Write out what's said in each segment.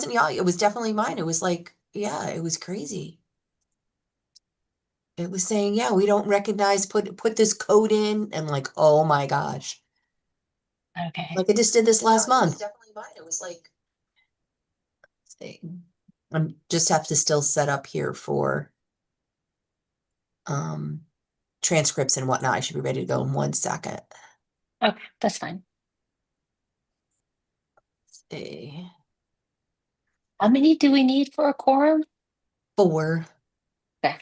wasn't y'all, it was definitely mine. It was like, yeah, it was crazy. It was saying, yeah, we don't recognize, put this code in, and like, oh my gosh. Okay. Like I just did this last month. Definitely mine. It was like, I'm just have to still set up here for um transcripts and whatnot. I should be ready to go in 1 second. Okay, that's fine. See. How many do we need for a quorum? 4. Okay.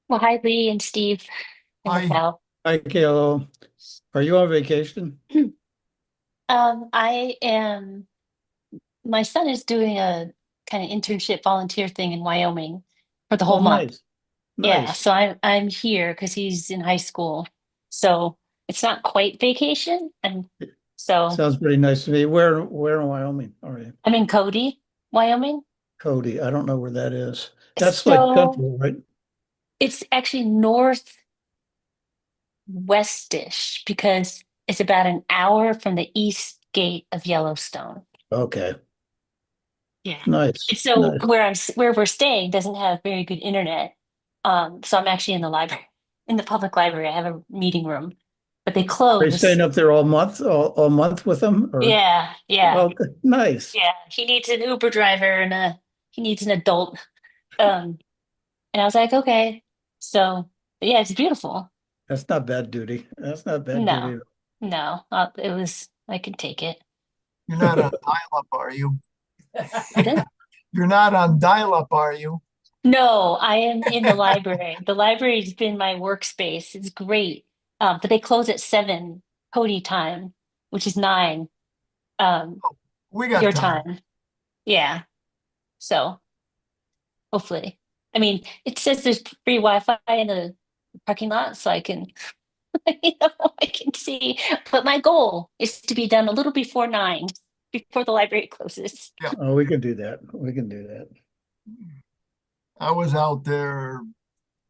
Well, hi, Lee and Steve and Hi, Raquel. Hi, Kayla. Are you on vacation? I am, my son is doing a kind of internship volunteer thing in Wyoming for the Oh, whole month. nice. Yeah, Nice. so I'm here because he's in high school. So it's not quite vacation. And so Sounds pretty nice to me. Where in Wyoming are you? I'm in Cody, Wyoming. Cody. I don't know where that is. That's like So central, right? it's actually northwestish because it's about an hour from the east gate of Yellowstone. Okay. Yeah. Nice. And so Nice. where we're staying doesn't have very good internet. So I'm actually in the library, in the public library. I have a meeting room, but they Are you close. staying up there all month with them or? Yeah, yeah, Oh, nice. yeah. He needs an Uber driver and he needs an adult. Um, and I was like, okay. So yeah, it's beautiful. That's not bad duty. That's not bad No, duty. no, it was, I can take it. you're not on dial-up, are you? Pardon? You're not on dial-up, are you? No, I am in the library. The library's been my workspace. It's great. But they close at 7 Cody time, which is 9 um We got your time. time. Yeah. So hopefully. I mean, it says there's free Wi-Fi in the parking lot, so I can I can see. But my goal is to be done a little before 9, before the library closes. Yeah, Oh, we can do that. We can do that. I was out there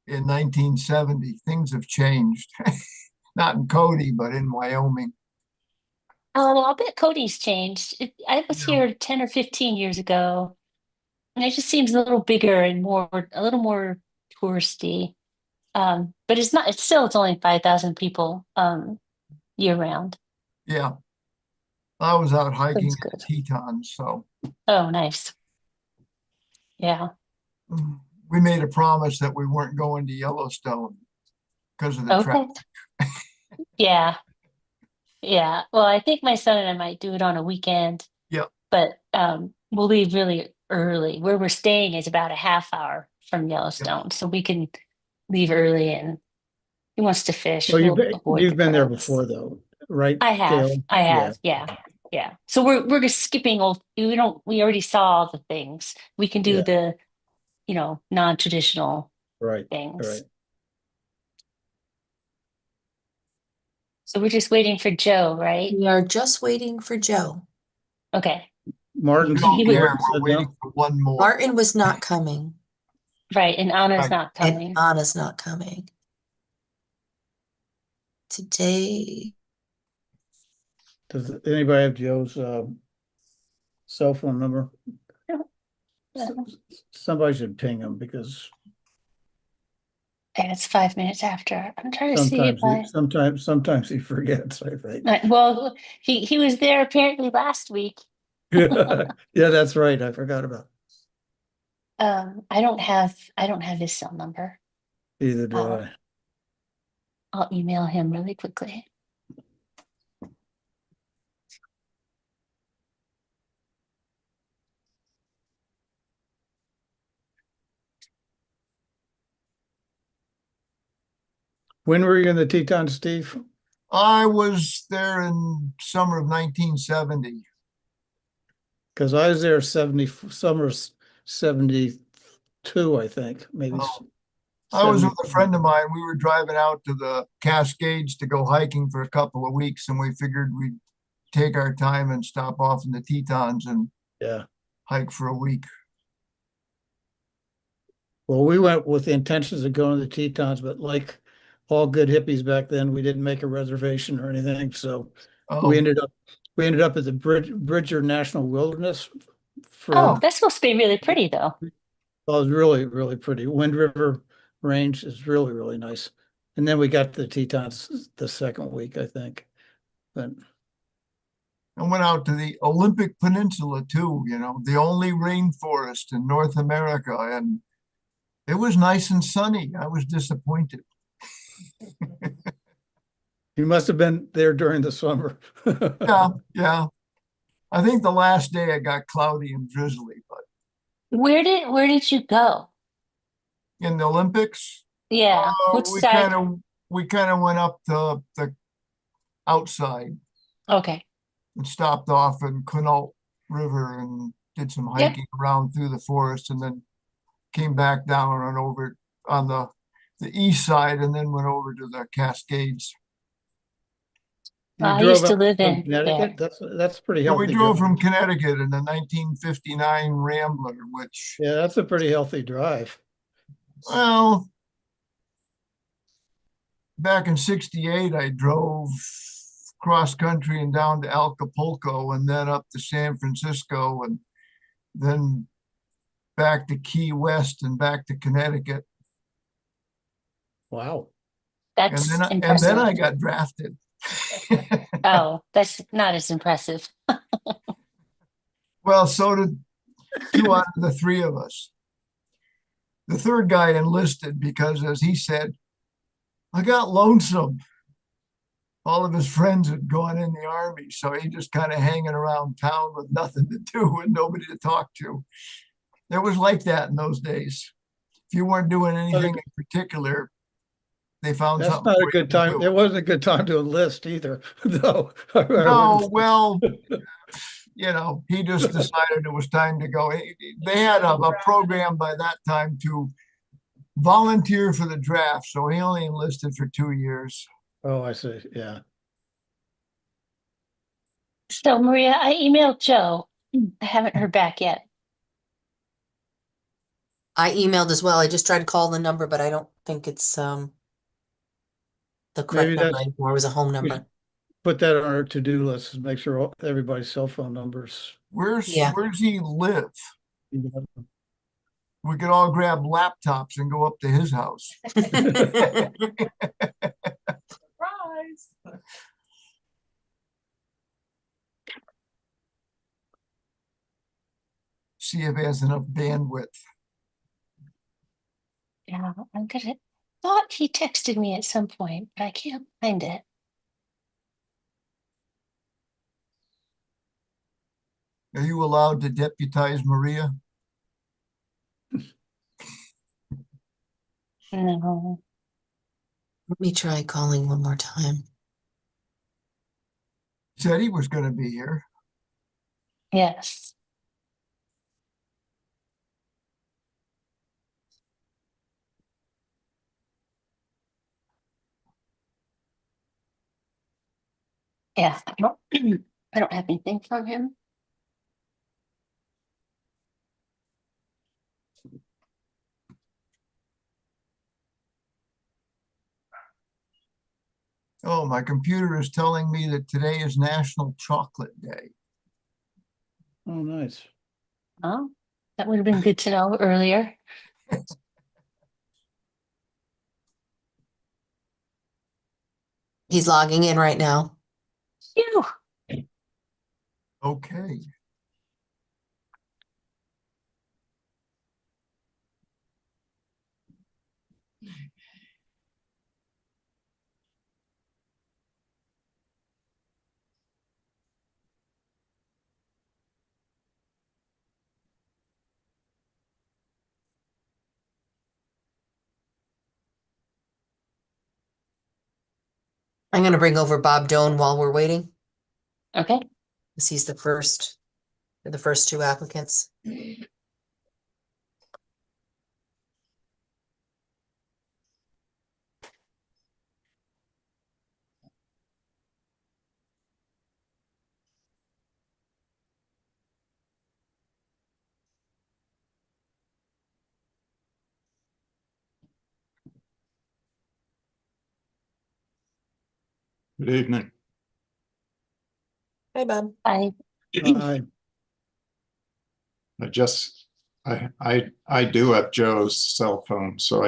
in 1970. Things have changed. Not in Cody, but in Wyoming. Oh, well, I'll bet Cody's changed. I was Yeah, here 10 or 15 years ago. And it just seems a little bigger and a little more touristy. But it's not, it's only 5,000 people, year round. yeah. I was out hiking That's in the good. Tetons, so Oh, nice. Yeah. we made a promise that we weren't going to Yellowstone because of the traffic. Okay. Yeah. Yeah. Well, I think my son and I might do it on a weekend, Yeah, but we'll leave really early. Where we're staying is about a half hour from yeah. Yellowstone, so we can leave early and he wants to fish. Well, We'll avoid the you've been there crowds. before though, right, I Yeah. have, yeah, yeah. So we're just skipping we already saw the things. We can do Yeah. the, non-traditional Right. things. Right. So we're just waiting for Joe, right? We are just waiting for Joe. Okay. Martin's He would, Yeah, Martin we're said waiting no. for one more. Martin was not coming, right, and Anna's Right. not and coming. Anna's not coming. Today, Does anybody have Joe's cell phone number? Yeah, Somebody should ping him because and it's 5 minutes after. I'm trying to see if I sometimes he forgets, I think. well, he was there apparently last week. Yeah, yeah, that's right. I forgot about I don't have his cell number. either do Uh, I. I'll email him really quickly. When were you in the Teton, Steve? I was there in summer of 1970. Because I was there summer 72, I think, maybe Oh, I was 70. with a friend of mine. We were driving out to the Cascades to go hiking for a couple of weeks, and we figured we'd take our time and stop off in the Tetons and Yeah. hike for a week. Well, we went with the intentions of going to the Tetons, but like all good hippies back then. We didn't make a reservation or anything, so we Oh, ended up at the Bridger National Wilderness Oh, for, that's supposed to be really pretty though. well, it was really, really pretty. Wind River Range is really, really nice. And then we got to the Tetons the second week, I think. But I went out to the Olympic Peninsula too, the only rainforest in North America, and it was nice and sunny. I was disappointed. you must have been there during the summer. Yeah, yeah. I think the last day it got cloudy and drizzly, but Where did you go? in the Olympics, Yeah. oh, Which side? we kind of went up to the outside Okay. and stopped off in Quinault River and did some Yep. hiking around through the forest, and then came back down and over on the east side, and then went over to the Cascades. You I drove used to out live from in there. Connecticut? That's pretty And we healthy drove drive. from Connecticut in the 1959 Rambler, which, Yeah, that's a pretty healthy drive. well, back in 68, I drove cross country and down to Acapulco and then up to San Francisco and then back to Key West and back to Connecticut. Wow. That's And then impressive. I got drafted. Oh, that's not as impressive. Well, so did two out of the three of us. The third guy enlisted because, as he said, I got lonesome. All of his friends had gone in the army, so he just kind of hanging around town with nothing to do and nobody to talk to. It was like that in those days. If you weren't doing anything in particular, they found That's something not a for you good to time. do. It wasn't a good time to enlist either, though. I No, wouldn't well, he just decided it was time to go. They had a program by that time to volunteer for the draft, so he only enlisted for 2 years. Oh, I see. Yeah. So Maria, I emailed Joe. I haven't heard back yet. I emailed as well. I just tried to call the number, but I don't think it's the correct Maybe number that's, anymore. It was a home we should number. put that on our to-do list, make sure everybody's cell phone numbers. Yeah. Where's he live? We could all grab laptops and go up to his house. Surprise. See if he has enough bandwidth. Yeah, I'm gonna thought he texted me at some point, but I can't find it. Are you allowed to deputize Maria? No. Let me try calling one more time. Said he was going to be here. Yes. Yeah, I don't I don't have anything from him. Oh, my computer is telling me that today is National Chocolate Day. Oh, nice. Oh, that would have been good to know earlier. He's logging in right now. Phew. Okay. I'm going to bring over Bob Doan while we're waiting. Okay. Because he's the first two applicants. Good evening. Hi, Bob. I I, I just, I do have Joe's cell phone, so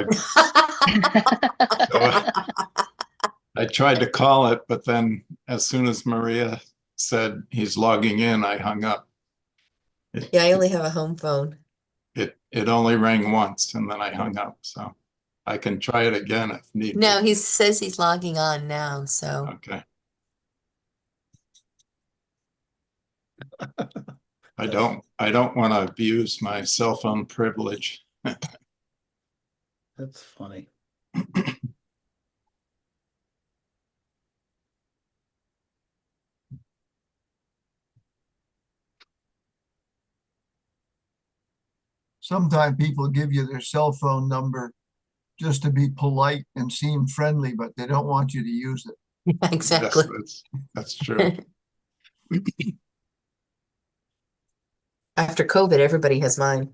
I tried to call it, but then as soon as Maria said he's logging in, I hung up. Yeah, I only have a home phone. It only rang once and then I hung up, so I can try it again if need No, be. he says he's logging on now, so. Okay. I don't want to abuse my cell phone privilege. that's funny. Sometimes people give you their cell phone number just to be polite and seem friendly, but they don't want you to use it. Exactly. Yes, that's true. After COVID, everybody has mine.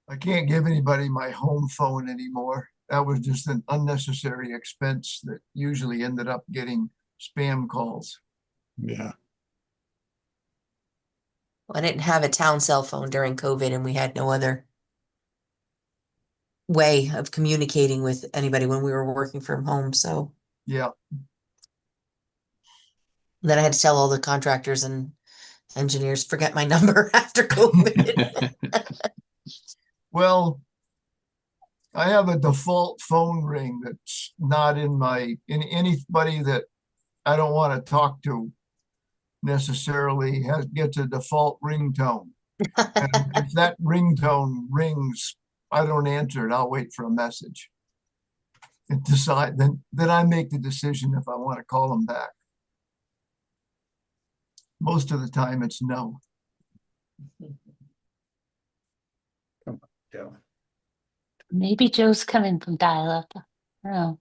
I can't give anybody my home phone anymore. That was just an unnecessary expense that usually ended up getting spam calls. Yeah, I didn't have a town cell phone during COVID and we had no other way of communicating with anybody when we were working from home, so Yeah, then I had to tell all the contractors and engineers, forget my number after COVID. well, I have a default phone ring that's not in anybody that I don't want to talk to necessarily gets a default ringtone. And if that ringtone rings, I don't answer it. I'll wait for a message and decide. Then I make the decision if I want to call them back. Most of the time, it's no. Joe. maybe Joe's coming from dial-up. Oh,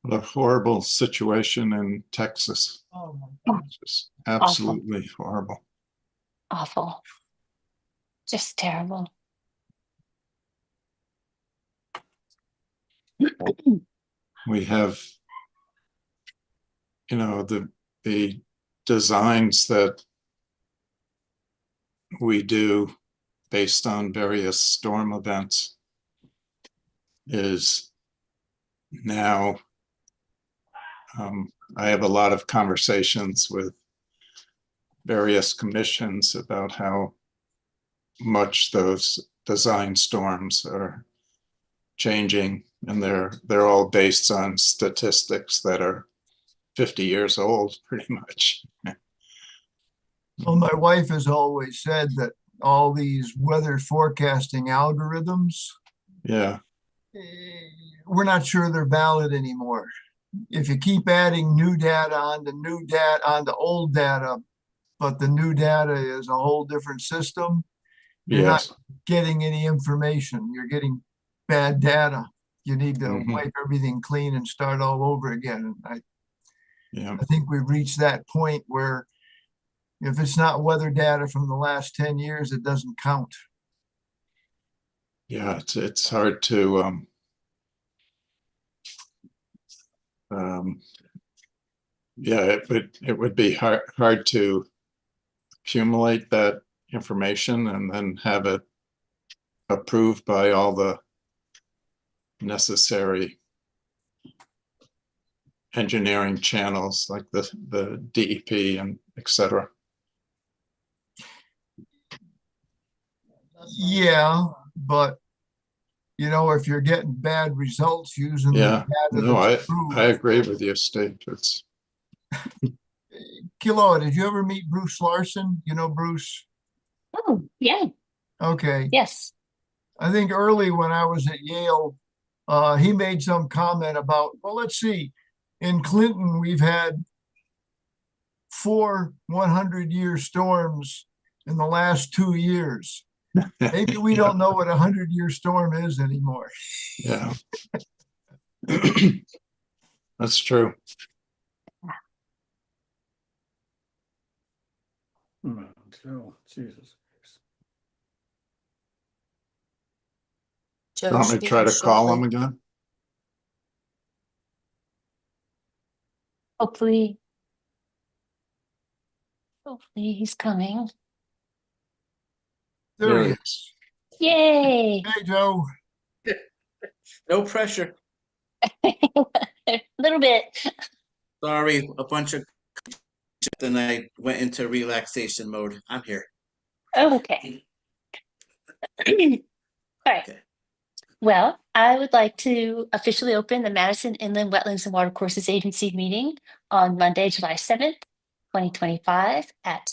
what a horrible situation in Texas. Oh Just awful, absolutely horrible. awful. Just terrible. We have, the designs that we do based on various storm events is now, I have a lot of conversations with various commissions about how much those design storms are changing, and they're all based on statistics that are 50 years old, pretty much. Well, my wife has always said that all these weather forecasting algorithms, Yeah, we're not sure they're valid anymore. If you keep adding new data onto old data, but the new data is a whole different system, you're not yes. getting any information. You're getting bad data. You need to Mhm. wipe everything clean and start all over again. And Yeah, I think we've reached that point where if it's not weather data from the last 10 years, it doesn't count. yeah, it's hard to yeah, it would be hard to accumulate that information and then have it approved by all the necessary engineering channels like the DEP and et cetera. Yeah, but you know, if you're getting bad results using the Yeah, data no, that's approved. I agree with you, Steve. It's, Kilo, did you ever meet Bruce Larson? You know Bruce? Oh, yeah, Okay. yes. I think early when I was at Yale, he made some comment about, well, let's see, in Clinton, we've had 4 100-year storms in the last 2 years. Maybe we don't know what a 100-year storm is anymore. yeah. That's true. So, Jesus. You Joe want me should to be try in to call shortly. him again? Hopefully he's coming. There There he he is. is. Yay. Hey, Joe. No pressure. A little bit. Sorry, a bunch of then I went into relaxation mode. I'm here. Oh, okay. All right. Okay. Well, I would like to officially open the Madison Inland Wetlands and Watercourses Agency meeting on Monday, July 7th, 2025 at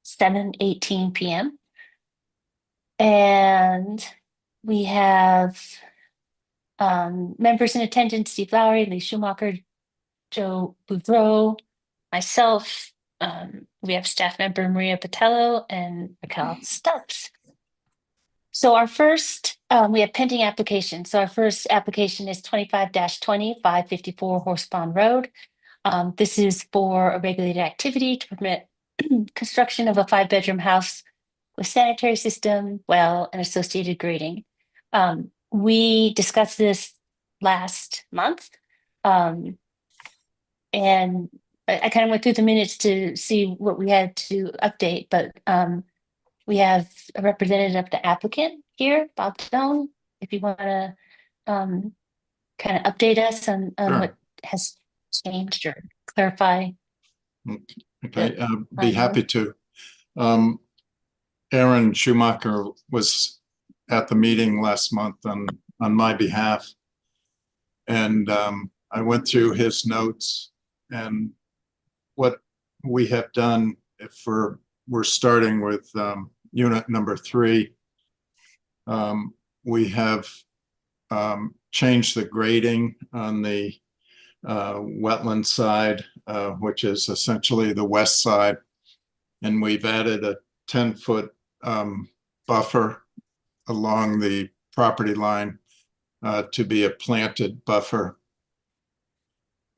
7:18 p.m. And we have members in attendance: Steve Lowry, Lee Schumacher, Joe Boudreau, myself. We have staff member Maria Patello and Raquel Stubbs. So our first, we have pending applications. So our first application is 25-20, 554 Horse Pond Road. This is for a regulated activity to permit construction of a 5-bedroom house with sanitary system, well, and associated grading. We discussed this last month. And I kind of went through the minutes to see what we had to update, but we have a representative of the applicant here, Bob Stone, if you want to kind of update us on Sure. what has changed or clarify. Okay, be happy to. Aaron Schumacher was at the meeting last month on my behalf. And I went through his notes, and what we have done, if we're starting with unit number 3, we have changed the grading on the wetland side, which is essentially the west side. And we've added a 10-foot buffer along the property line to be a planted buffer.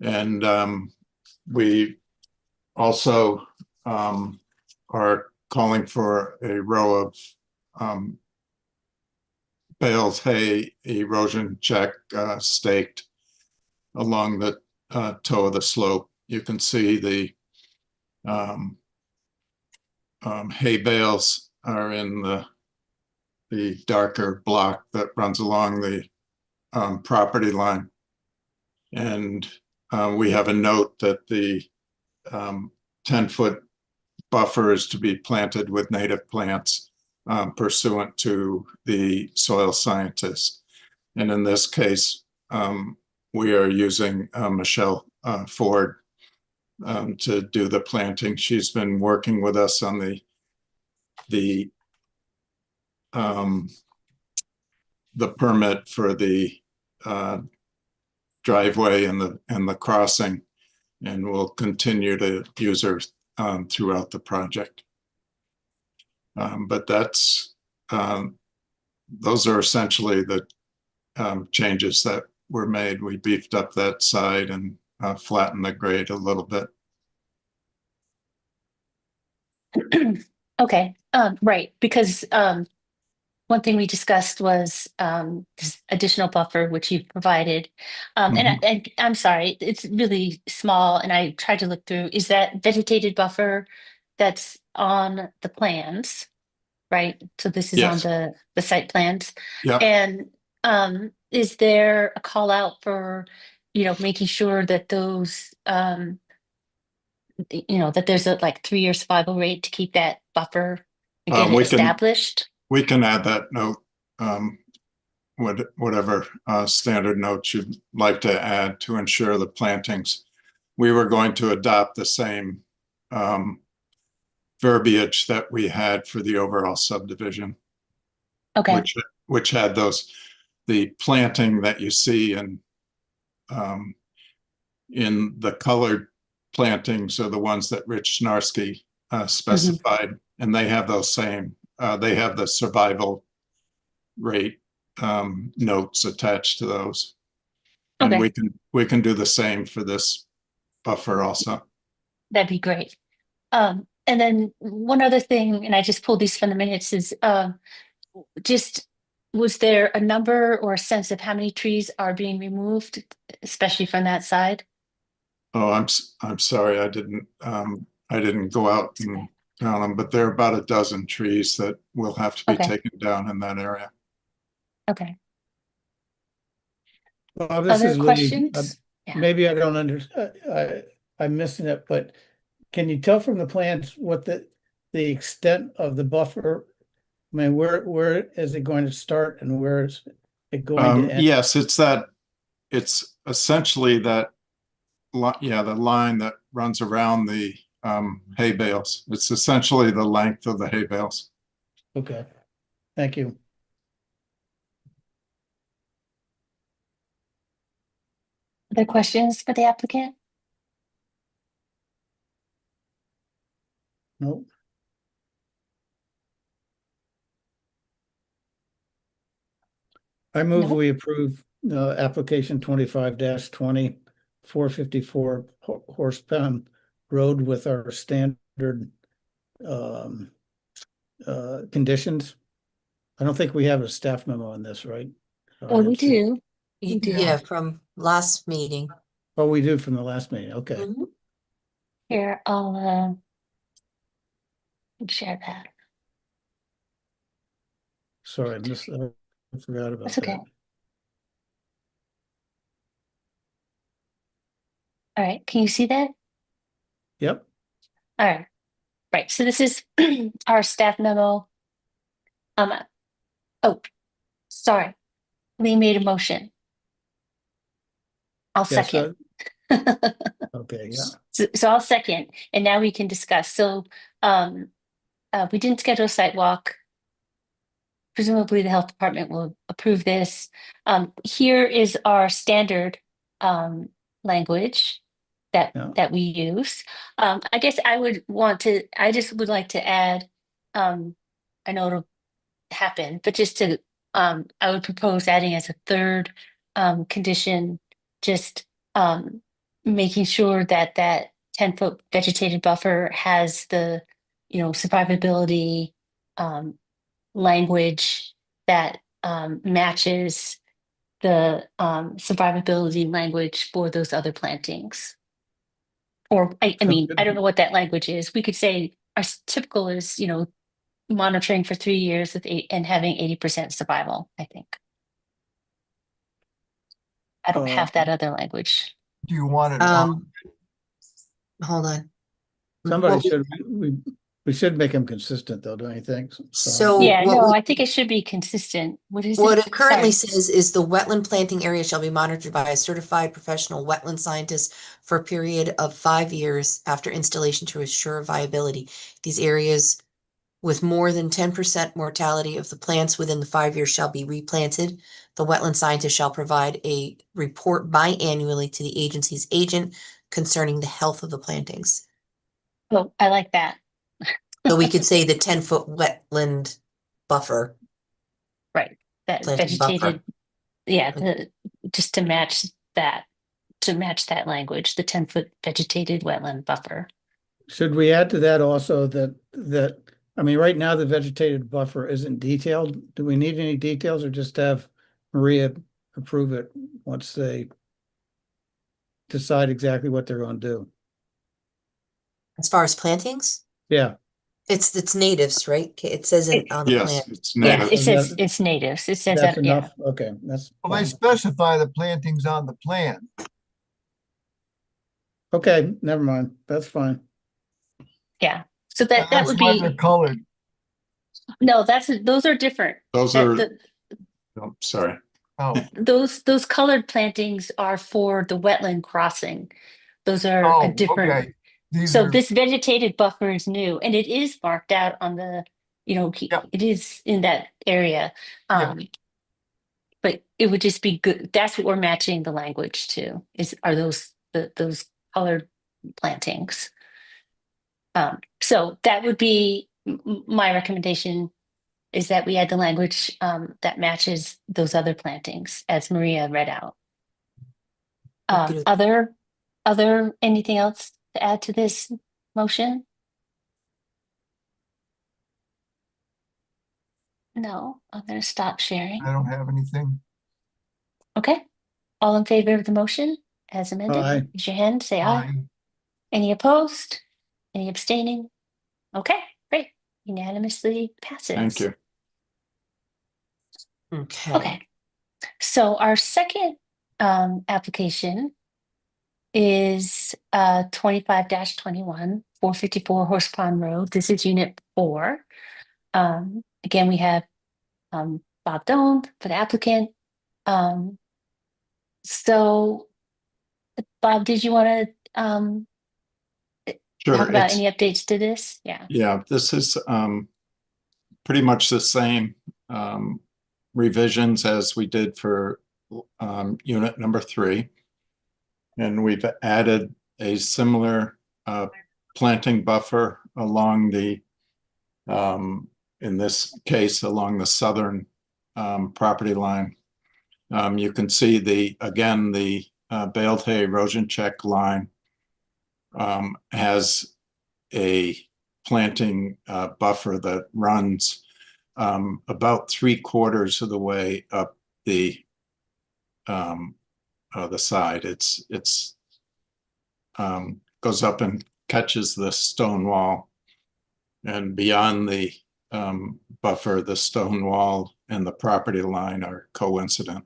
And we also are calling for a row of bales hay erosion check staked along the toe of the slope. You can see the hay bales are in the darker block that runs along the property line. And we have a note that the 10-foot buffer is to be planted with native plants pursuant to the soil scientist. And in this case, we are using Michelle Ford to do the planting. She's been working with us on the permit for the driveway and the crossing, and we'll continue to use her throughout the project. But that's those are essentially the changes that were made. We beefed up that side and flattened the grade a little bit. Okay, right, because one thing we discussed was this additional buffer, which you've provided. And I'm sorry, it's really small, and I tried to look through. Is that vegetated buffer that's on the plans, right? So this is on Yes. the site plans. Yeah. And is there a call out for making sure that those, that there's a like 3-year survival rate to keep that buffer and get it We can established? add that note, whatever standard notes you'd like to add to ensure the plantings. We were going to adopt the same verbiage that we had for the overall subdivision, Okay, which had the planting that you see in the colored plantings are the ones that Rich Snarsky specified, and they have those same. They have the survival rate notes attached to those, and okay, we can do the same for this buffer also. that'd be great. And then one other thing, and I just pulled these from the minutes, is just was there a number or a sense of how many trees are being removed, especially from that side? Oh, I'm sorry, I didn't go out and count them, but there are about a dozen trees that will have to be Okay, taken down in that area. okay. Well, this Other is Lee. questions? Yeah. Maybe I don't I'm missing it, but can you tell from the plans what the extent of the buffer? I mean, where is it going to start and where is it going to end? Yes, it's essentially that, the line that runs around the hay bales. It's essentially the length of the hay bales. Okay, thank you. Other questions for the applicant? Nope. I move No. we approve application 25-20, 454 Horse Pound Road with our standard conditions. I don't think we have a staff memo on this, right? Oh, we do. Yeah, from last meeting. Oh, we do from the last meeting. Okay. Mhm. Here, I'll share that. Sorry, I forgot about That's okay. that. All right, can you see that? Yep. All right, right. So this is our staff memo. Oh, sorry. Lee made a motion. I'll Yes, second. okay, yeah. So I'll second, and now we can discuss. So we didn't schedule a site walk. Presumably the health department will approve this. Here is our standard language Yeah. that we use. I guess I just would like to add, I know it'll happen, but just to, I would propose adding as a third condition, just making sure that that 10-foot vegetated buffer has the, survivability language that matches the survivability language for those other plantings. Or I mean, I don't know what that language is. We could say our typical is, monitoring for 3 years with and having 80% survival, I think. I don't have that other language. Do you want it? Hold on. Somebody What we- should, we should make them consistent though, don't you think? So Yeah, what no, we- I think it should be consistent. What is What it? it currently Sorry. says is the wetland planting area shall be monitored by a certified professional wetland scientist for a period of 5 years after installation to assure viability. These areas with more than 10% mortality of the plants within the 5 years shall be replanted. The wetland scientist shall provide a report biannually to the agency's agent concerning the health of the plantings. Oh, I like that. So we could say the 10-foot wetland buffer. Right. That Planting buffer. vegetated, yeah, just to match that language, the 10-foot vegetated wetland buffer. Should we add to that also that, I mean, right now the vegetated buffer isn't detailed. Do we need any details or just have Maria approve it once they decide exactly what they're going to do? As far as plantings, Yeah. it's natives, right? It says it on the Yes, plan. it's Yeah, native. it says that- it's natives. It says That's that, yeah. enough. Okay, that's Well, they fine. specify the plantings on the plan. Okay, never mind. That's fine. Yeah. So And that that's would why they're be, colored. no, those are different. Those That are, the, oh, sorry. Oh, those colored plantings are for the wetland crossing. Those are a oh, different. okay. These So are, this vegetated buffer is new, and it is marked out on the, Yep. it is in that area. Yep. But it would just be good. That's what we're matching the language to. Are those colored plantings? So that would be my recommendation, is that we add the language that matches those other plantings as Maria read out. Okay. Other anything else to add to this motion? No, I'm going to stop sharing. I don't have anything. Okay. All in favor of the motion as amended? Aye. Raise your hand, say aye. Aye. Any opposed? Any abstaining? Okay, great. Unanimously passes. Thank you. Okay. Okay. So our second application is 25-21, 454 Horse Pond Road. This is unit 4. Again, we have Bob Doan for the applicant. So Bob, did you want to Sure. talk about any updates to this? Yeah. Yeah, this is pretty much the same revisions as we did for unit number 3. And we've added a similar planting buffer along the, in this case, along the southern property line. You can see the baled hay erosion check line has a planting buffer that runs about 3/4 of the way up the side. It's goes up and catches the stone wall, and beyond the buffer, the stone wall and the property line are coincident.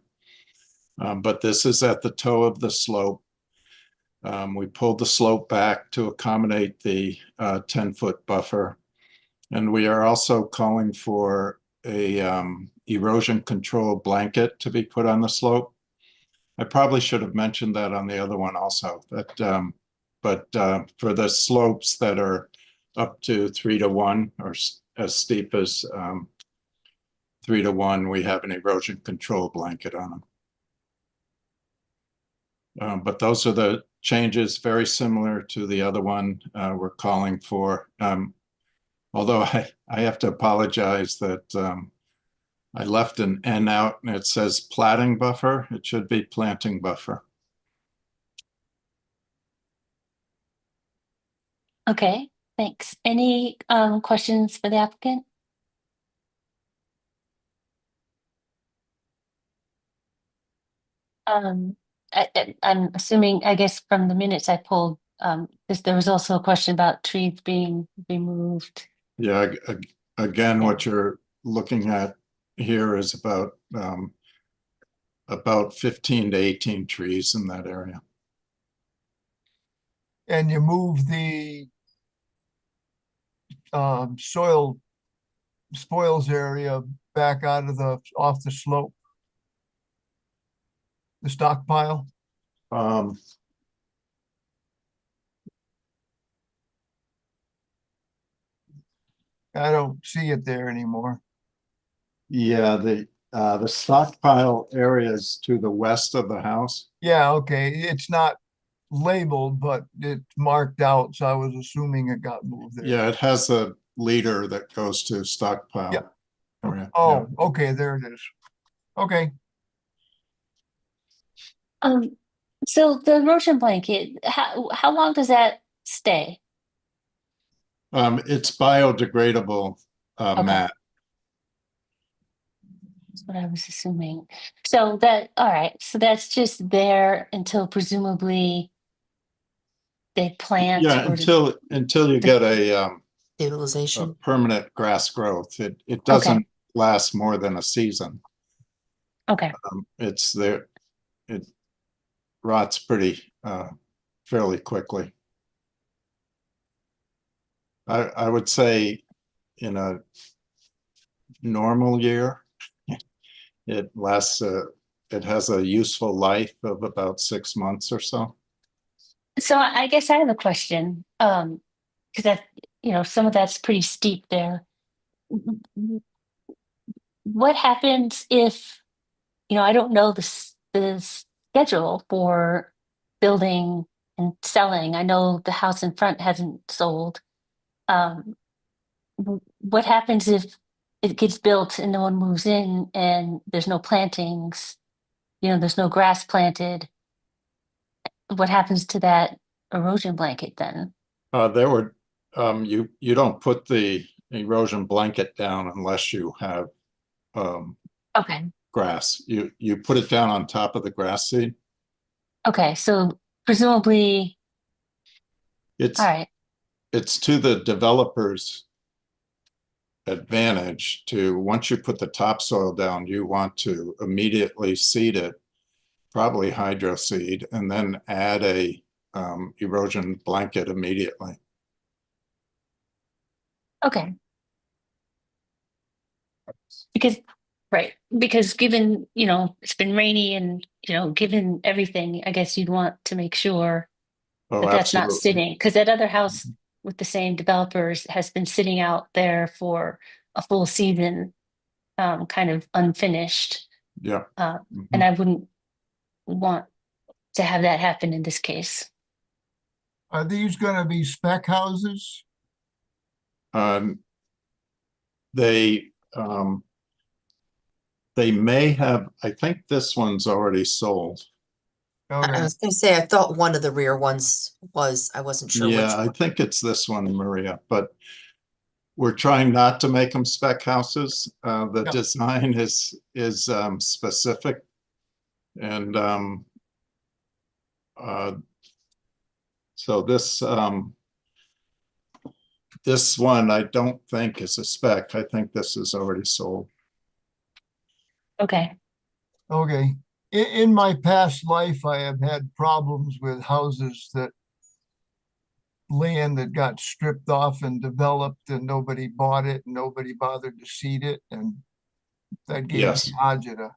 But this is at the toe of the slope. We pulled the slope back to accommodate the 10-foot buffer. And we are also calling for a erosion control blanket to be put on the slope. I probably should have mentioned that on the other one also, but for the slopes that are up to 3-to-1 or as steep as 3-to-1, we have an erosion control blanket on them. But those are the changes, very similar to the other one we're calling for. Although I have to apologize that I left an N out and it says platting buffer. It should be planting buffer. Okay, thanks. Any questions for the applicant? I'm assuming, I guess from the minutes I pulled, there was also a question about trees being removed. Yeah, again, what you're looking at here is about 15 to 18 trees in that area. And you move the soil spoils area back out of off the slope. The stockpile. Um, I don't see it there anymore. yeah, the stockpile area is to the west of the house. Yeah, okay. It's not labeled, but it's marked out, so I was assuming it got moved there. Yeah, it has a leader that goes to stockpile. Yep. Area. Oh, okay, there it is. Okay. So the erosion blanket, how long does that stay? It's biodegradable Okay. mat. That's what I was assuming. So all right, so that's just there until presumably they plant. Yeah, until you get a Stabilization. permanent grass growth. It doesn't last more than a season. Okay. It's there. It rots pretty fairly quickly. I would say in a normal year, it lasts, it has a useful life of about 6 months or so. So I guess I have a question, because that, some of that's pretty steep there. What happens if, I don't know the schedule for building and selling. I know the house in front hasn't sold. Um, what happens if it gets built and no one moves in and there's no plantings, there's no grass planted? What happens to that erosion blanket then? There were, you don't put the erosion blanket down unless you have Okay. grass. You put it down on top of the grass seed. Okay. So presumably, all It's right. it's to the developer's advantage to, once you put the topsoil down, you want to immediately seed it, probably hydro seed, and then add a erosion blanket immediately. Okay. Because, right. Because given, it's been rainy and, given everything, I guess you'd want to make sure Oh, that that's not absolutely. sitting. Because that other house with the same developers has been sitting out there for a full season, kind of unfinished. Yeah. And I wouldn't want to have that happen in this case. Are these gonna be spec houses? Um, they um, they may have, I think this one's already sold. I Okay, was gonna say, I thought one of the rear ones was, I wasn't sure which. Yeah, I think it's this one, Maria, but we're trying not to make them spec houses. The Yeah. design is specific, and so this one I don't think is a spec. I think this is already sold. Okay. okay. In my past life, I have had problems with houses that land that got stripped off and developed and nobody bought it, and nobody bothered to seed it, and that gave me Yes. agita.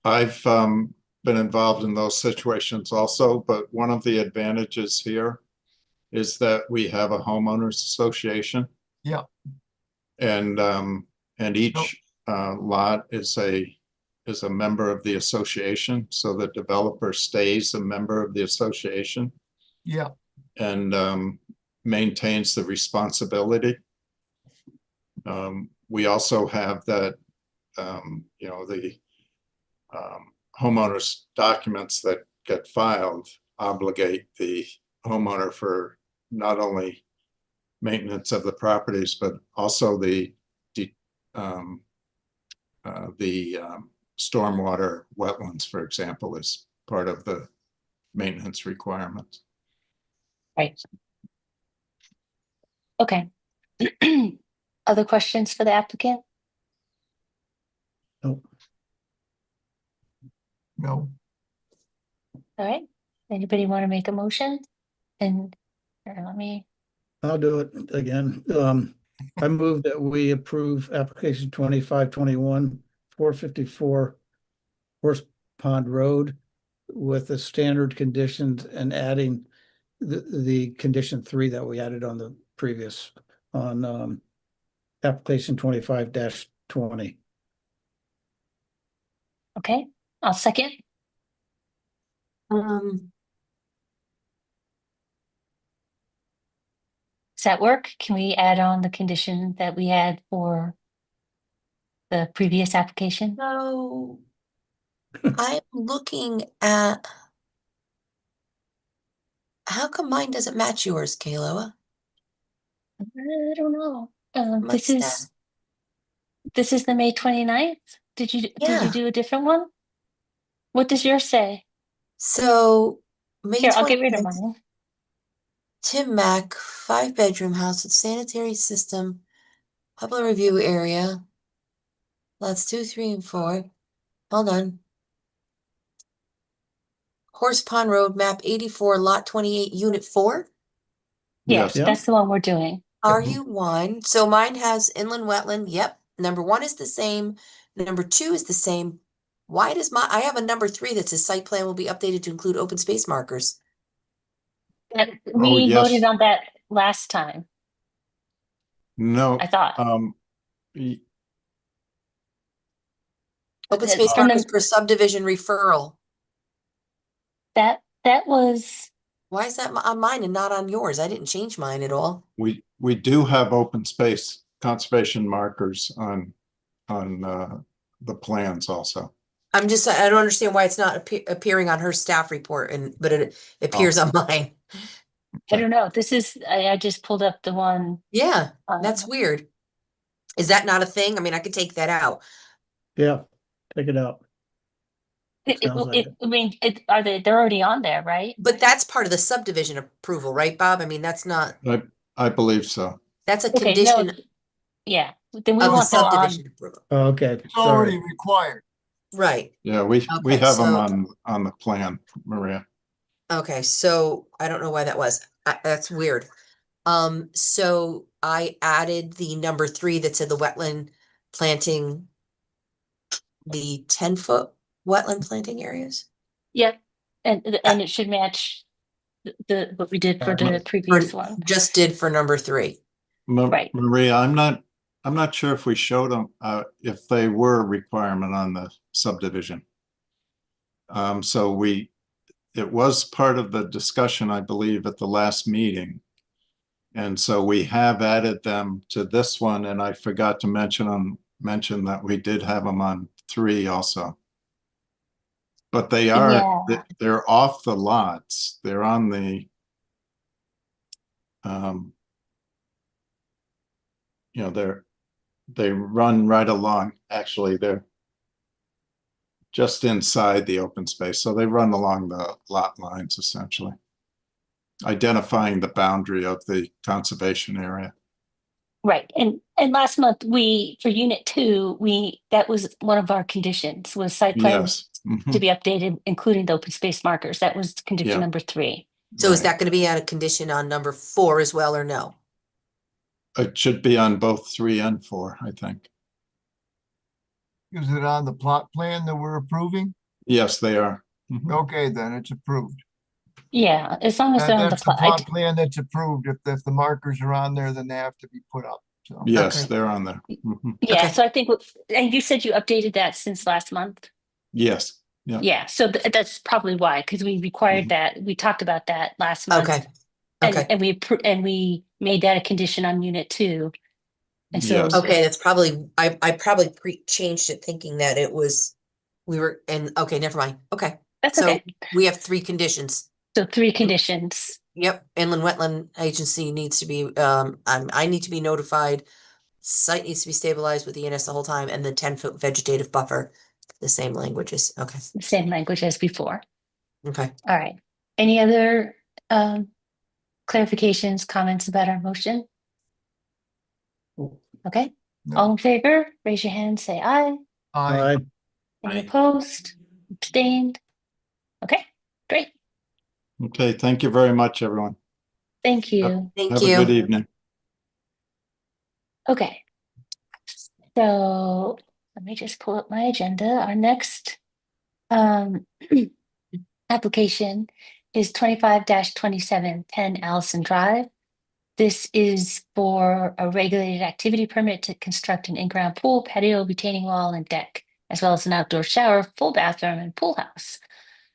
I've been involved in those situations also, but one of the advantages here is that we have a homeowners association. Yeah. And each lot is a member of the association, so the developer stays a member of the association Yeah, and maintains the responsibility. We also have that, the homeowners documents that get filed obligate the homeowner for not only maintenance of the properties, but also the stormwater wetlands, for example, is part of the maintenance requirements. Right. Okay. Other questions for the applicant? Nope. no, All right. Anybody want to make a motion? And let me, I'll do it again. I move that we approve application 2521 454 Horse Pond Road with the standard conditions and adding the condition 3 that we added on the previous on application 25-20. okay, I'll second. Um, Does that work? Can we add on the condition that we had for the previous application? so I'm looking at, how come mine doesn't match yours, Kayla? I don't know. What's that? This is the May 29th. Did you Yeah. do a different one? What does yours say? So May Here, I'll get rid of 29th, mine. Tim Mack, 5-bedroom house with sanitary system, public review area. Lots 2, 3, and 4. Hold on. Horse Pond Road, map 84, lot 28, unit 4. Yes. Yeah. That's the one we're doing. RU1. So mine has inland wetland. Yep. Number 1 is the same. Number 2 is the same. Why does I have a number 3 that says site plan will be updated to include open space markers. We yes. voted on that last time, No, I thought. y- Open space And markers then per subdivision referral. that was, Why is that on mine and not on yours? I didn't change mine at all. we do have open space conservation markers on the plans also. I don't understand why it's not appearing on her staff report but it appears on mine. I don't know. I just pulled up the one. Yeah, that's weird. Is that not a thing? I mean, I could take that out. Yeah, take it out. Sounds like it. I mean, they're already on there, right? But that's part of the subdivision approval, right, Bob? I mean, that's not, I believe so. that's a Okay, no, condition yeah, then we of the want them on. subdivision approval. Oh, okay, It's already sorry. required. Right. Yeah, we Okay, have them so- on the plan, Maria. Okay, so I don't know why that was. That's weird. So I added the number 3 that said the wetland planting, the 10-foot wetland planting areas. Yep, and it should match what we did for the previous one. Just did for number 3. Right. Maria, I'm not sure if we showed them, if they were a requirement on the subdivision. So it was part of the discussion, I believe, at the last meeting. And so we have added them to this one, and I forgot to mention that we did have them on 3 also. But they're off the lots. They're on the, they run right along. Actually, they're just inside the open space. So they run along the lot lines, essentially, identifying the boundary of the conservation area. Right, and last month for unit 2, that was one of our conditions, was site plan Yes. to be updated, including the open space markers. That was condition Yeah. number 3. So is Right. that going to be on a condition on number 4 as well, or no? It should be on both 3 and 4, I think. Is it on the plot plan that we're approving? Yes, they are. Mhm. Okay, then it's approved. Yeah, as long as they're on the That's the plot. plot plan that's approved. If the markers are on there, then they have to be put up. So Yes, Okay. they're on there. Mhm. Yeah, Okay. so I think, and you said you updated that since last month? Yes. Yeah. Yeah, so that's probably why, because we required that, we talked about that last month. Okay. And, Okay. and we made that a condition on unit 2. And so, Yes. Okay, that's probably, I probably changed it thinking that it was, okay, never mind. Okay. that's So okay. we have 3 conditions. So 3 conditions. Yep, inland wetland agency needs to be, I need to be notified. Site needs to be stabilized with ENS the whole time, and the 10-foot vegetative buffer, the same languages. Okay, Same language as before. okay. All right. Any other clarifications, comments about our motion? Okay. No. All in favor, raise your hand, say aye. I, Aye. Any Aye. opposed? Abstained? Okay, great. Okay. Thank you very much, everyone. Thank you. Thank Have a good you. evening. Okay. So let me just pull up my agenda. Our next application is 25-27 10 Allison Drive. This is for a regulated activity permit to construct an in-ground pool, patio, retaining wall, and deck, as well as an outdoor shower, full bathroom, and pool house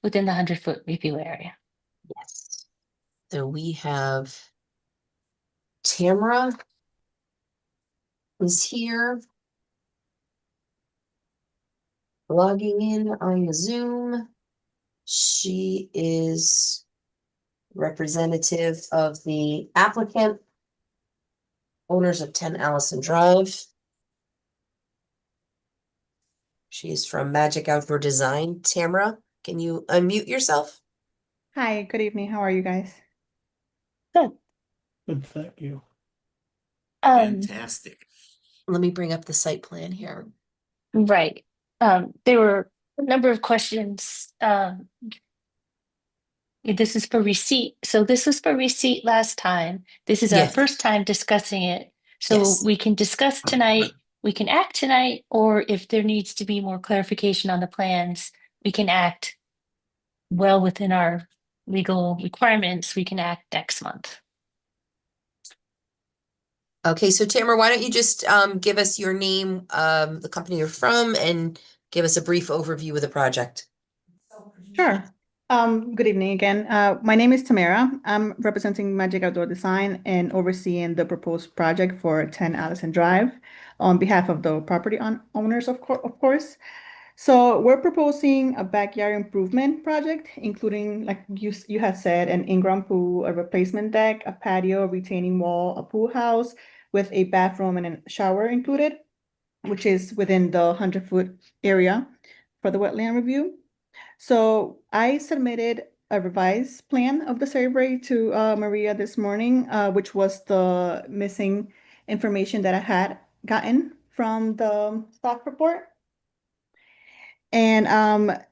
within the 100-foot review area. Yes. So we have Tamara is here. Logging in on the Zoom. She is representative of the applicant, owners of 10 Allison Drive. She is from Magic Outdoor Design. Tamara, can you unmute yourself? Hi, good evening. How are you guys? Good. Good, thank you. Fantastic. Let me bring up the site plan here. Right. There were a number of questions This is for receipt. So this was for receipt last time. This is our Yes, first time discussing it. So yes. we can discuss tonight, we can act tonight, or if there needs to be more clarification on the plans, we can act well within our legal requirements. We can act next month. Okay, so Tamara, why don't you just give us your name, the company you're from, and give us a brief overview of the project. Sure. Good evening again. My name is Tamara. I'm representing Magic Outdoor Design and overseeing the proposed project for 10 Allison Drive on behalf of the property owners, of course. So we're proposing a backyard improvement project, including, like you had said, an in-ground pool, a replacement deck, a patio, retaining wall, a pool house with a bathroom and a shower included, which is within the 100-foot area for the wetland review. So I submitted a revised plan of the survey to Maria this morning, which was the missing information that I had gotten from the staff report. And I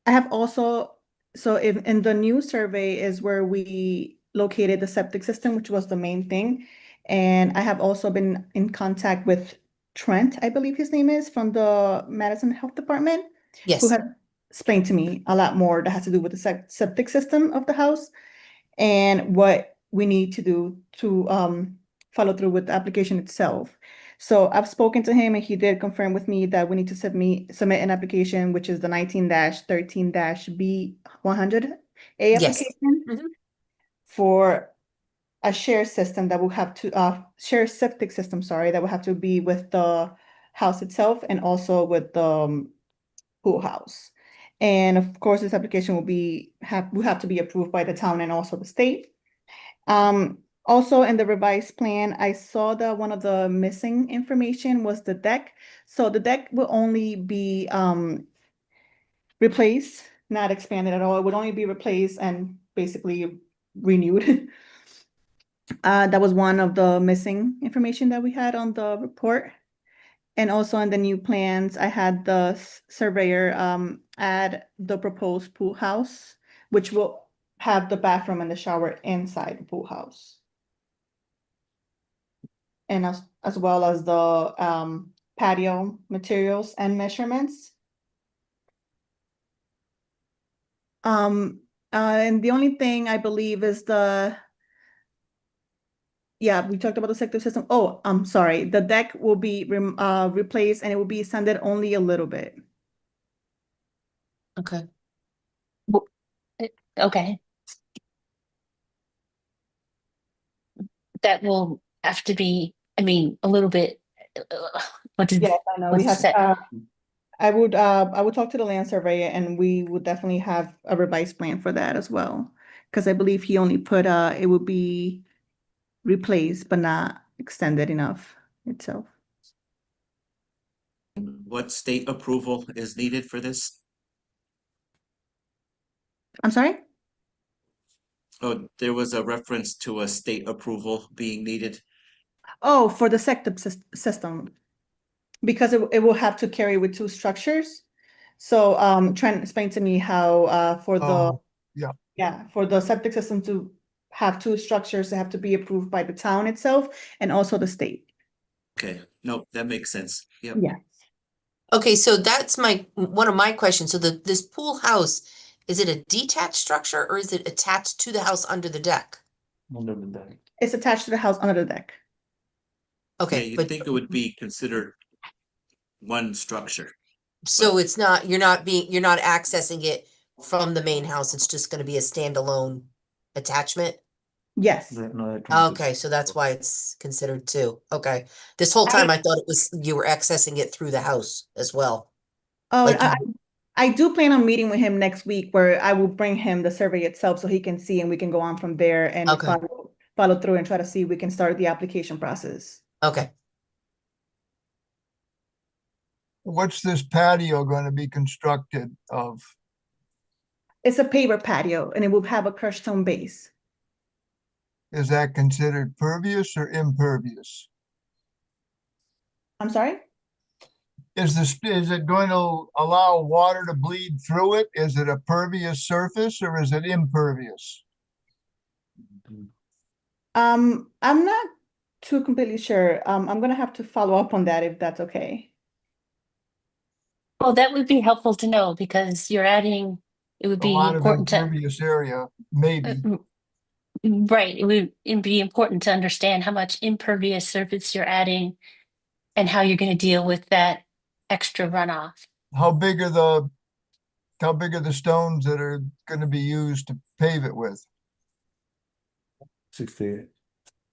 have also, so in the new survey is where we located the septic system, which was the main thing. And I have also been in contact with Trent, I believe his name is, from the Madison Health Department, who Yes, had explained to me a lot more that has to do with the septic system of the house and what we need to do to follow through with the application itself. So I've spoken to him and he did confirm with me that we need to submit an application, which is the 19-13-B 100A yes. application Mhm. for a shared system that will have to share septic system, sorry, that will have to be with the house itself and also with the pool house. And of course, this application will have to be approved by the town and also the state. Also in the revised plan, I saw that one of the missing information was the deck. So the deck will only be replaced, not expanded at all. It would only be replaced and basically renewed. That was one of the missing information that we had on the report. And also in the new plans, I had the surveyor add the proposed pool house, which will have the bathroom and the shower inside the pool house. And as well as the patio materials and measurements. And the only thing I believe is yeah, we talked about the septic system. Oh, I'm sorry. The deck will be replaced and it will be sanded only a little bit. Okay. Okay. That will have to be, I mean, a little bit, what did, Yes, I know. We what's have, that? I would talk to the land surveyor and we would definitely have a revised plan for that as well. Because I believe he only put, it would be replaced but not extended enough itself. What state approval is needed for this? I'm sorry? Oh, there was a reference to a state approval being needed. Oh, for the septic system. Because it will have to carry with two structures. So Trent explained to me how for the Oh, yeah. yeah, for the septic system to have two structures, they have to be approved by the town itself and also the state. Okay, nope, that makes sense. Yep. Yeah. Okay, so that's one of my questions. So this pool house, is it a detached structure or is it attached to the house under the deck? It's attached to the house under the deck. Yeah, Okay, you'd but think it would be considered one structure. so it's not, you're not accessing it from the main house. It's just gonna be a standalone attachment? Yes. Okay, so that's why it's considered two. Okay. This whole time I thought it was, you were accessing it through the house as well. Oh, Like I do plan on meeting with him next week where I will bring him the survey itself so he can see and we can go on from there and Okay. follow through and try to see if we can start the application process. Okay. What's this patio going to be constructed of? It's a paver patio and it will have a crushed stone base. Is that considered pervious or impervious? I'm sorry? is it going to allow water to bleed through it? Is it a pervious surface or is it impervious? I'm not too completely sure. I'm gonna have to follow up on that if that's okay. Well, that would be helpful to know because you're adding, it would A be lot of important to, impervious area, maybe. right, it'd be important to understand how much impervious surface you're adding and how you're going to deal with that extra runoff. How big are the stones that are going to be used to pave it with? 60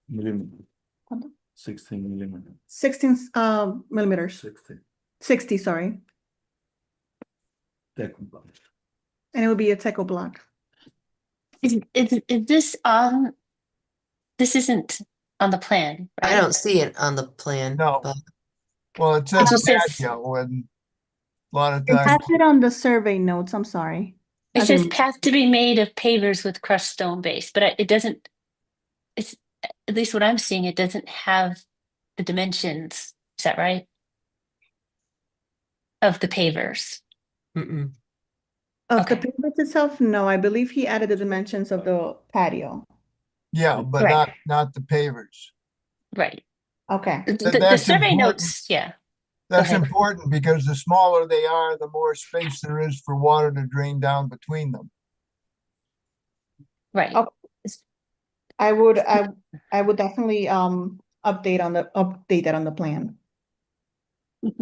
millimeter. ¿Cuánto? 16 millimeter. 16 millimeters. 60. 60, sorry. Technical. And it would be a techo block. Is this on, this isn't on the plan, I right? don't see it on the plan, No. but Well, it says just says- patio and a lot of It times. has it on the survey notes, I'm sorry. It I says didn't- path to be made of pavers with crushed stone base, but it doesn't, it's, at least what I'm seeing, it doesn't have the dimensions. Is that right? Of the pavers. mm-mm. Of the Okay. pavement itself, no, I believe he added the dimensions of the patio. Yeah, but Right. not the pavers. Right. Okay. The That's survey important. notes, yeah. That's ahead. important because the smaller they are, the more space there is for water to drain down between them. Right. Oh. I would definitely update that on the plan.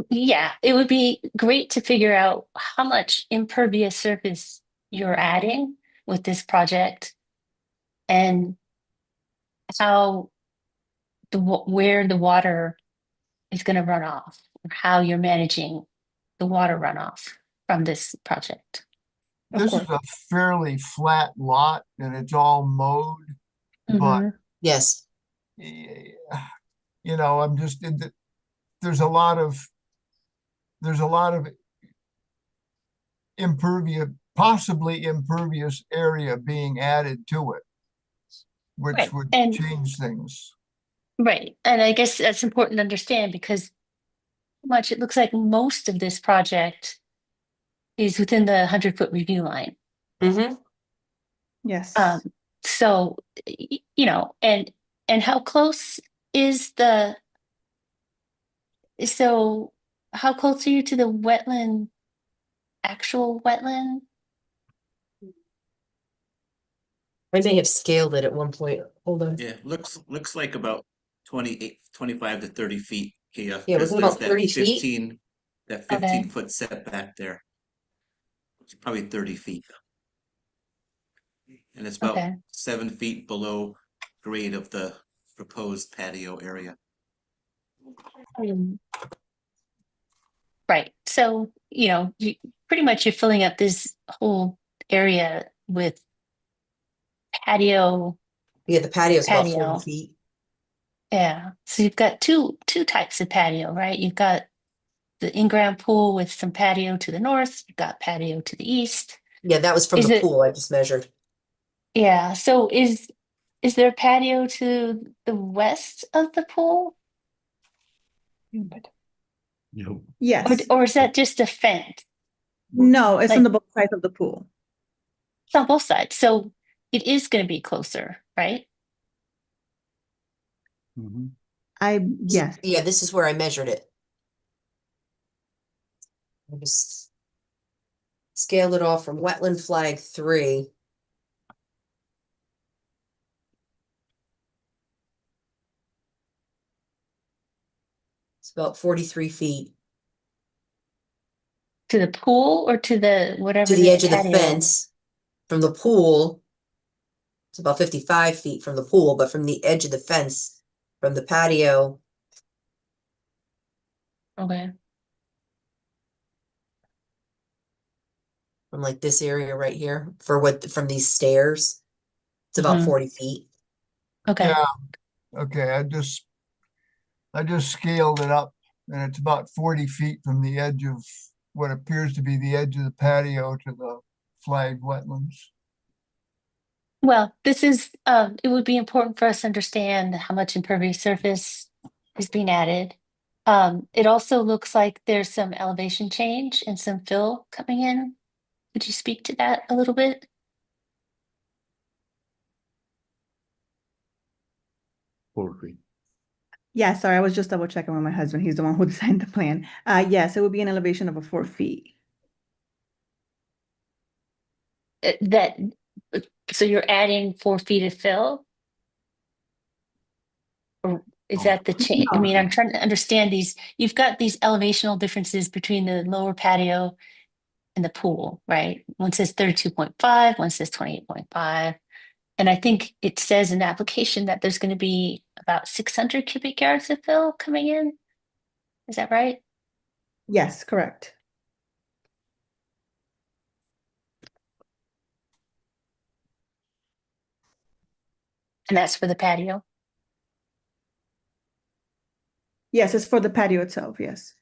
Yeah, it would be great to figure out how much impervious surface you're adding with this project and how where the water is going to run off, or how you're managing the water runoff from this project. Of This is a fairly flat lot and it's all mowed, but Mhm. Yes, you know, there's a lot of impervious, possibly impervious area being added to it, which Right, would and- change things. Right. And I guess that's important to understand because it looks like most of this project is within the 100-foot review line. mm-hmm. Yes. So, you know, and how close is so how close are you to the wetland, actual wetland? I may have scaled it at one point. Hold on. Yeah, looks like about 25 to 30 feet. Yeah, Yeah, because wasn't it there's about that 30 feet? 15, that Okay. 15-foot setback there. It's probably 30 feet. And it's about Okay. 7 feet below grade of the proposed patio area. Right. So, you know, pretty much you're filling up this whole area with patio. Yeah, the patio's about Patio. 40 feet. Yeah. So you've got two types of patio, right? You've got the in-ground pool with some patio to the north, you've got patio to the east. Yeah, that was from Is the it- pool I just measured. Yeah. So is there a patio to the west of the pool? You Yes. Or is that just a fence? No, it's on like- the both sides of the pool. It's on both sides. So it is going to be closer, right? Yes. Yeah, this is where I measured it. I just scaled it off from wetland flag 3. It's about 43 feet To the pool or to the whatever to the this edge of the patio? fence. From the pool, it's about 55 feet from the pool, but from the edge of the fence, from the patio, Okay. from like this area right here, from these stairs, it's about Mhm. 40 feet. Okay. Yeah, okay, I just scaled it up and it's about 40 feet from the edge of what appears to be the edge of the patio to the flagged wetlands. Well, this is, it would be important for us to understand how much impervious surface is being added It also looks like there's some elevation change and some fill coming in. Could you speak to that a little bit? Poetry. Yeah, sorry, I was just double checking with my husband. He's the one who designed the plan. Yes, it would be an elevation of 4 feet. That so you're adding 4 feet of fill, or is that the change? I No. mean, I'm trying to understand these. You've got these elevational differences between the lower patio and the pool, right? One says 32.5, one says 28.5. And I think it says in the application that there's going to be about 600 cubic yards of fill coming in. Is that right? Yes, correct. And that's for the patio. Yes, it's for the patio itself, yes.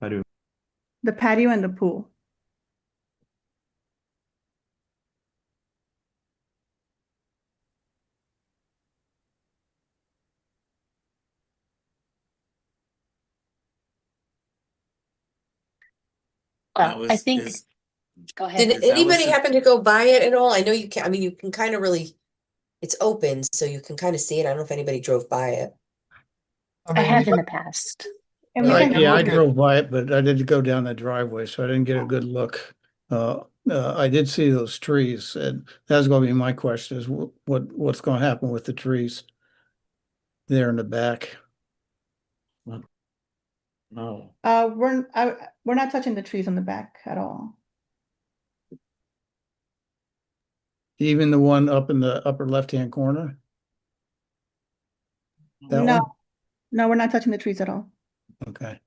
Patio. The patio and the pool. That Well, I was think, is go ahead. Did Is that anybody what's it- happen to go by it at all? I know you can, I mean, you can kind of really, it's open, so you can kind of see it. I don't know if anybody drove by it. I I mean, have in the past. And we Yeah, can, Yeah, I look at- drove by it, but I didn't go down the driveway, so I didn't get a good look. I did see those trees, and that's gonna be my question is what's gonna happen with the trees there in the back? No. we're not touching the trees on the back at all. Even the one up in the upper left-hand corner? That No, one? no, we're not touching the trees at all. Okay.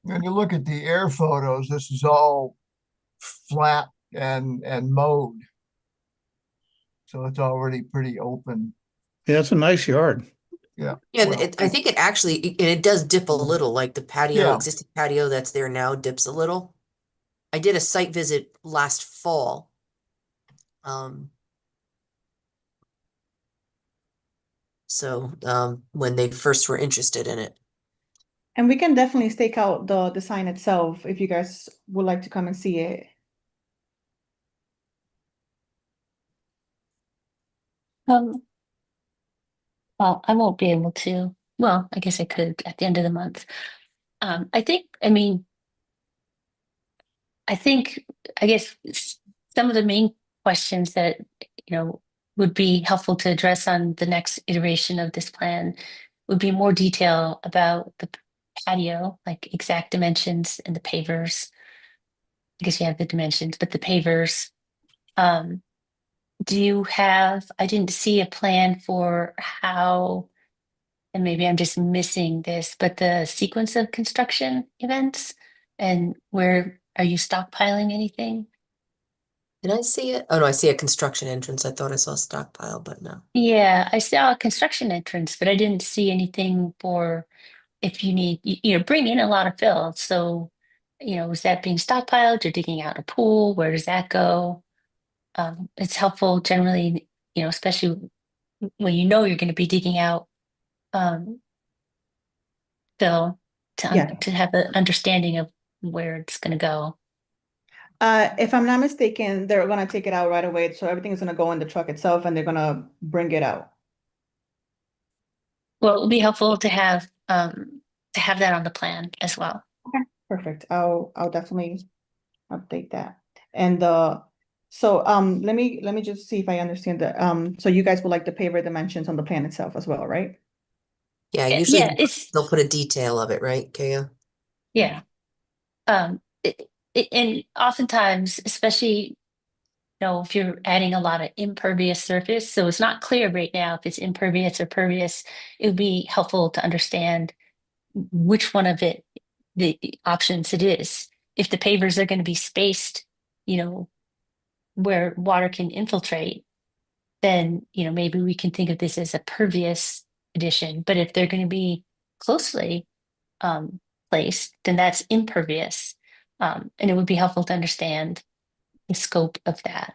when you look at the air photos, this is all flat and mowed. So it's already pretty open. Yeah, it's a nice yard. Yeah. Yeah, and Well, I think it actually, and it does dip a little, like the patio, Yeah. existing patio that's there now dips a little. I did a site visit last fall. When they first were interested in it. And we can definitely stake out the design itself if you guys would like to come and see it. Um, well, I won't be able to. Well, I guess I could at the end of the month. I think, I guess some of the main questions that, would be helpful to address on the next iteration of this plan would be more detail about the patio, like exact dimensions and the pavers. I guess you have the dimensions, but the pavers. Do you have, I didn't see a plan for how, and maybe I'm just missing this, but the sequence of construction events and where are you stockpiling anything? Did I see it? Oh no, I see a construction entrance. I thought I saw a stockpile, but no. Yeah, I saw a construction entrance, but I didn't see anything for if you need, bring in a lot of fill. So, is that being stockpiled? You're digging out a pool. Where does that go? It's helpful generally, especially when you're going to be digging out um, fill Yeah. to have the understanding of where it's going to go. If I'm not mistaken, they're gonna take it out right away. So everything is gonna go in the truck itself and they're gonna bring it out. Well, it would be helpful to have that on the plan as well. Perfect. I'll definitely update that. And so let me just see if I understand so you guys would like the paver dimensions on the plan itself as well, right? Yeah, usually Yeah, it's they'll put a detail of it, right, Kaya? yeah. And oftentimes, especially if you're adding a lot of impervious surface, so it's not clear right now if it's impervious or pervious, it would be helpful to understand which one of the options it is. If the pavers are going to be spaced, where water can infiltrate, then, maybe we can think of this as a pervious addition. But if they're going to be closely placed, then that's impervious. And it would be helpful to understand the scope of that.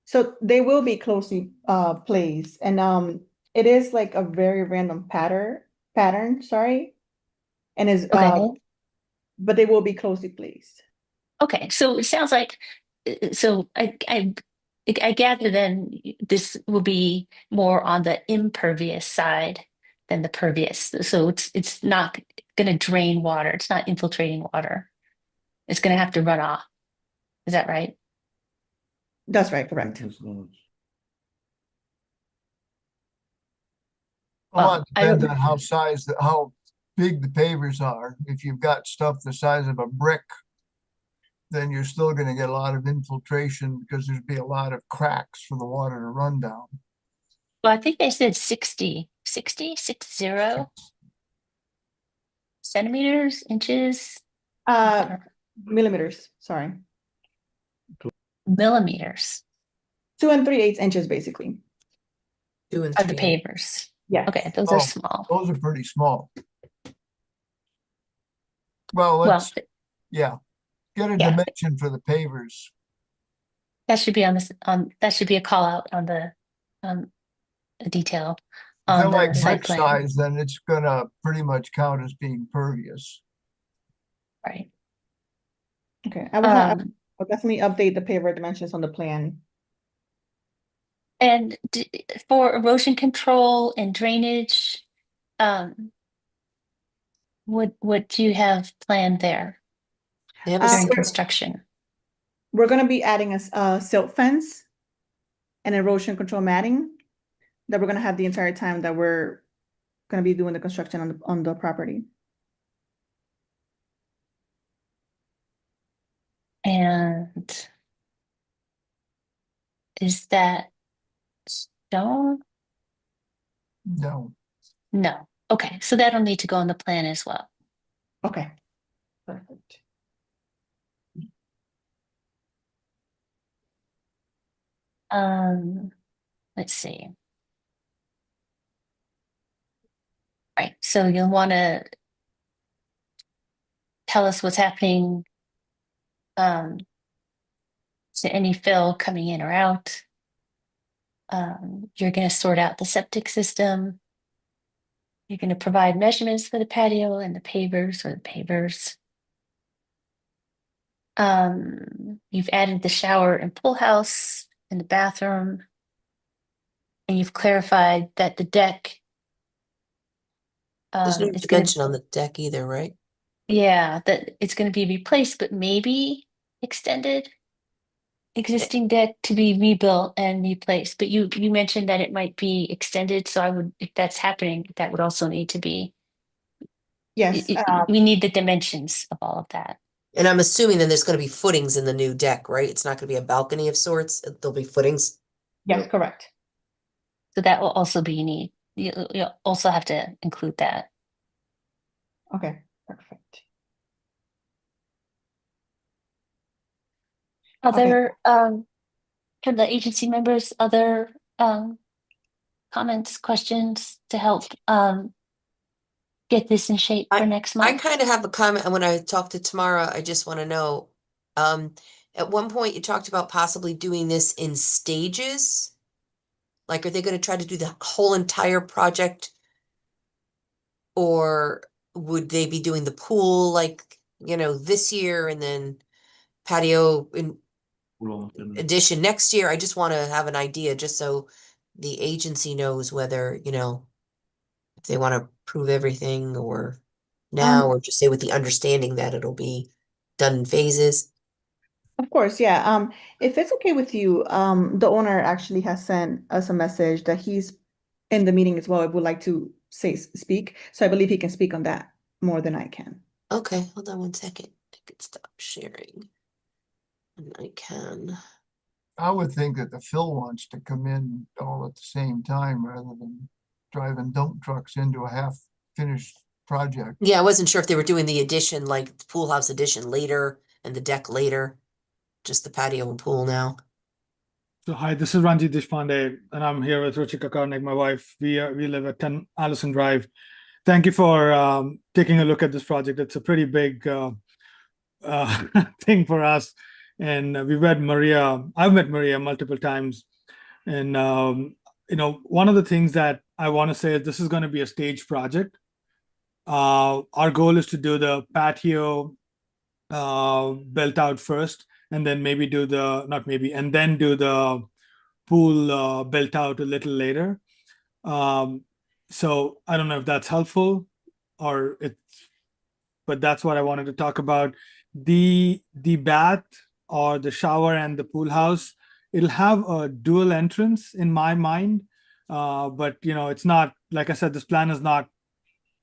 So they will be closely placed, and it is like a very random pattern, sorry, and is Okay. but they will be closely placed. Okay, so it sounds like, so I gather then this will be more on the impervious side than the pervious. So it's not going to drain water. It's not infiltrating water. It's going to have to run off. Is that right? That's right, correct. A lot I don't. depends on how big the pavers are. If you've got stuff the size of a brick, then you're still gonna get a lot of infiltration because there'd be a lot of cracks for the water to run down. Well, I think they said 60 centimeters, inches, Millimeters, sorry. millimeters 2 3/8 inches, basically. 2 and are the 3. pavers. Yeah. Okay, those are Oh, small. Those are pretty small. Well, Well, yeah, get a yeah. dimension for the pavers. that should be on this that should be a call out on the a detail If they're on like the site brick plan. size, then it's gonna pretty much count as being pervious. Right. Okay, I'll definitely update the paver dimensions on the plan. And for erosion control and drainage, what do you have planned there They have a during silt- construction? We're gonna be adding a silt fence and erosion control matting that we're gonna have the entire time that we're gonna be doing the construction on the property. And is that stone? No, No. Okay, so that'll need to go on the plan as well. Okay, perfect. Let's see. Right, so you'll want to tell us what's happening to any fill coming in or out. You're going to sort out the septic system. You're going to provide measurements for the patio and the pavers or the pavers. You've added the shower and pool house and the bathroom. And you've clarified that the deck There's no it's going to, dimension on the deck either, right? yeah, that it's going to be replaced, but maybe extended. Existing deck to be rebuilt and replaced, but you mentioned that it might be extended, so I would, if that's happening, that would also need to be, Yes, we need the dimensions of all of that. And I'm assuming then there's going to be footings in the new deck, right? It's not going to be a balcony of sorts. There'll be footings. yes, correct. So that will also be need. You also have to include that. Okay, perfect. Other from the agency members, other comments, questions to help get this in shape for next I month? kind of have a comment, and when I talked to Tamara, I just want to know, at one point you talked about possibly doing this in stages. Like, are they going to try to do the whole entire project? Or would they be doing the pool like, this year and then patio in addition next year? I just want to have an idea just so the agency knows whether, if they want to prove everything or now, or just say with the understanding that it'll be done in phases. Of course, yeah. If it's okay with you, the owner actually has sent us a message that he's in the meeting as well. I would like to speak. So I believe he can speak on that more than I can. Okay, hold on one second. I could stop sharing. And I can. I would think that the Phil wants to come in all at the same time rather than driving dump trucks into a half-finished project. Yeah, I wasn't sure if they were doing the addition, like the pool house addition later and the deck later. Just the patio and pool now. So hi, this is Ranjit Deshpande, and I'm here with Ruchika Karnik, my wife. We live at 10 Allison Drive. Thank you for taking a look at this project. It's a pretty big thing for us. And we've met Maria. I've met Maria multiple times. And, one of the things that I want to say is this is going to be a staged project. Our goal is to do the patio built out first, and then maybe do the, not maybe, and then do the pool built out a little later. So I don't know if that's helpful or it's, but that's what I wanted to talk about. The bath or the shower and the pool house, it'll have a dual entrance in my mind. But it's not, like I said, this plan is not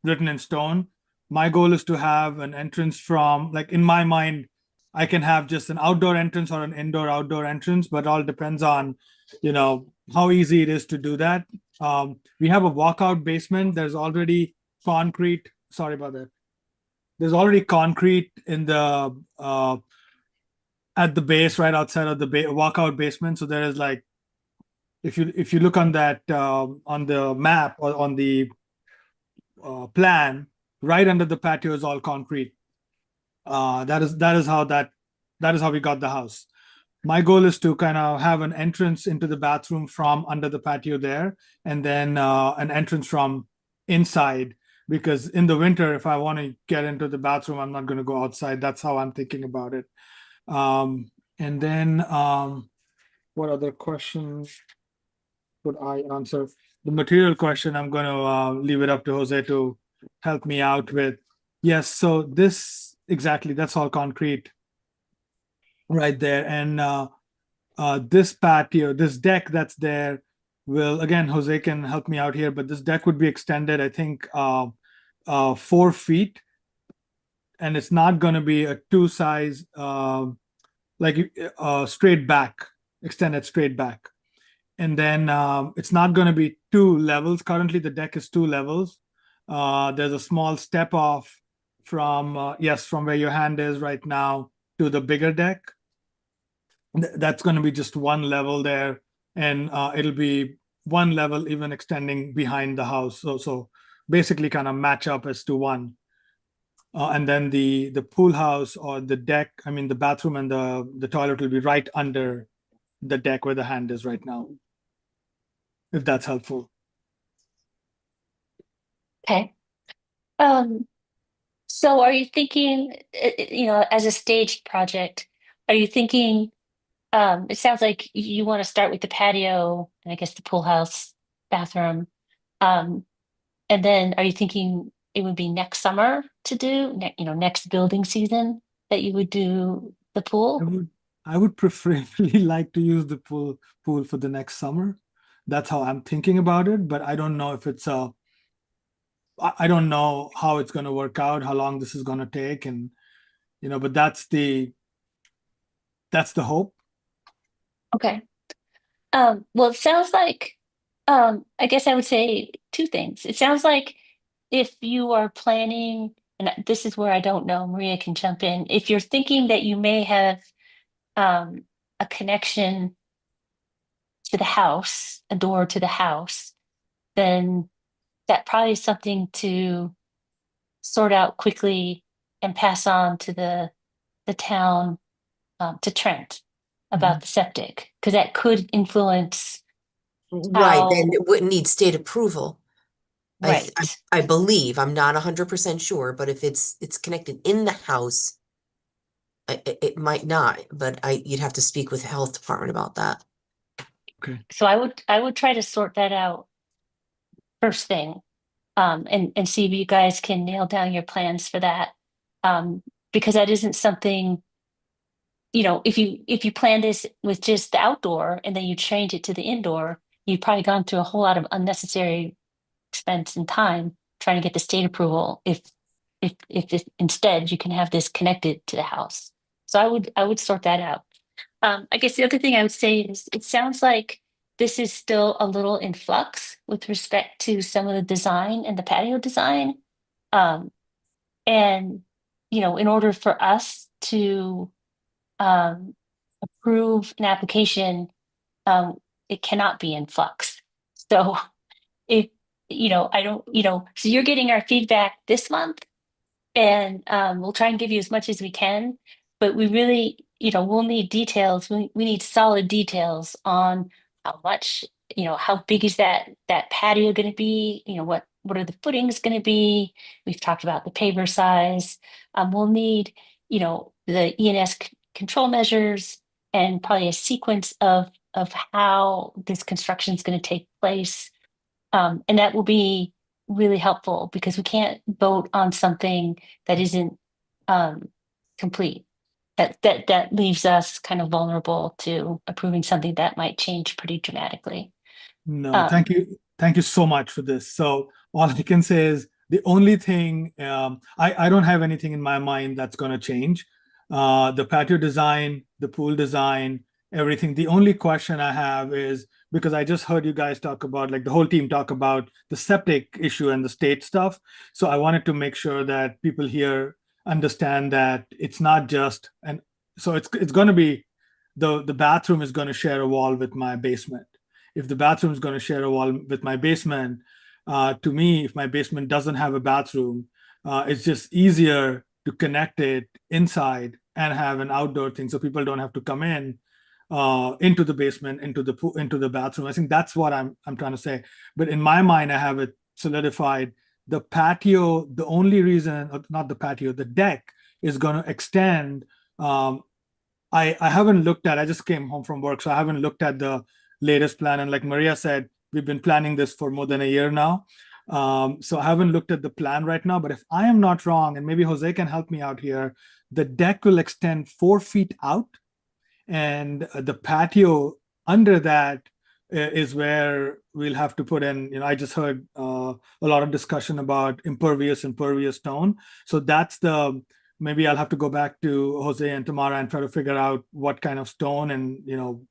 written in stone. My goal is to have an entrance from, like in my mind, I can have just an outdoor entrance or an indoor outdoor entrance, but all depends on, how easy it is to do that. We have a walkout basement. There's already concrete. Sorry about that. There's already concrete in the at the base, right outside of the walkout basement. So there is like, if you look on that on the map or on the plan, right under the patio is all concrete. That is how we got the house. My goal is to kind of have an entrance into the bathroom from under the patio there, and then an entrance from inside. Because in the winter, if I want to get into the bathroom, I'm not going to go outside. That's how I'm thinking about it. And then what other questions could I answer? The material question, I'm going to leave it up to Jose to help me out with. Yes, so this, exactly, that's all concrete right there. And this patio, this deck that's there will, again, Jose can help me out here, but this deck would be extended, I think, 4 feet. And it's not going to be a two size, like straight back, extended straight back. And then it's not going to be 2 levels. Currently, the deck is 2 levels. There's a small step off from, yes, from where your hand is right now to the bigger deck. That's going to be just 1 level there. And it'll be 1 level even extending behind the house. So basically kind of match up as to 1. And then the pool house or the deck, I mean, the bathroom and the toilet will be right under the deck where the hand is right now, if that's helpful. Okay. So are you thinking, as a staged project, are you thinking, it sounds like you want to start with the patio and I guess the pool house, bathroom. And then are you thinking it would be next summer to do, next building season that you would do the pool? I would preferably like to use the pool for the next summer. That's how I'm thinking about it, but I don't know if it's I don't know how it's going to work out, how long this is going to take, and but that's the hope. Okay. Well, it sounds like, I guess I would say 2 things. It sounds like if you are planning, and this is where I don't know, Maria can jump in. If you're thinking that you may have a connection to the house, a door to the house, then that probably is something to sort out quickly and pass on to the town, to Trent about the septic, because that could influence Right, then how, it wouldn't need state approval. right. I believe, I'm not 100% sure, but if it's connected in the house, it might not, but you'd have to speak with the health department about that. Okay. So I would try to sort that out first thing, and see if you guys can nail down your plans for that. Because that isn't something, if you plan this with just the outdoor and then you change it to the indoor, you've probably gone through a whole lot of unnecessary expense and time trying to get the state approval if this, instead you can have this connected to the house. So I would sort that out. I guess the other thing I would say is it sounds like this is still a little in flux with respect to some of the design and the patio design. Um, and in order for us to approve an application, it cannot be in flux. So if I don't, so you're getting our feedback this month, and we'll try and give you as much as we can, but we really, we'll need details. We need solid details on how much, how big is that patio going to be? What are the footings going to be? We've talked about the paver size. We'll need, the ENS control measures and probably a sequence of how this construction is going to take place. And that will be really helpful because we can't vote on something that isn't complete. That leaves us kind of vulnerable to approving something that might change pretty dramatically. No, Um, thank you so much for this. So all I can say is the only thing I don't have anything in my mind that's going to change. The patio design, the pool design, everything. The only question I have is because I just heard you guys talk about, like the whole team talk about the septic issue and the state stuff. So I wanted to make sure that people here understand that it's not just, and so it's going to be the bathroom is going to share a wall with my basement. If the bathroom is going to share a wall with my basement, to me, if my basement doesn't have a bathroom, it's just easier to connect it inside and have an outdoor thing, so people don't have to come in into the basement, into the bathroom. I think that's what I'm trying to say. But in my mind, I have it solidified. The patio, the only reason, not the patio, the deck is going to extend. I haven't looked at. I just came home from work, so I haven't looked at the latest plan. And like Maria said, we've been planning this for more than a year now. So I haven't looked at the plan right now. But if I am not wrong, and maybe Jose can help me out here, the deck will extend 4 feet out, and the patio under that is where we'll have to put in. I just heard a lot of discussion about impervious stone. So that's the maybe I'll have to go back to Jose and Tamara and try to figure out what kind of stone and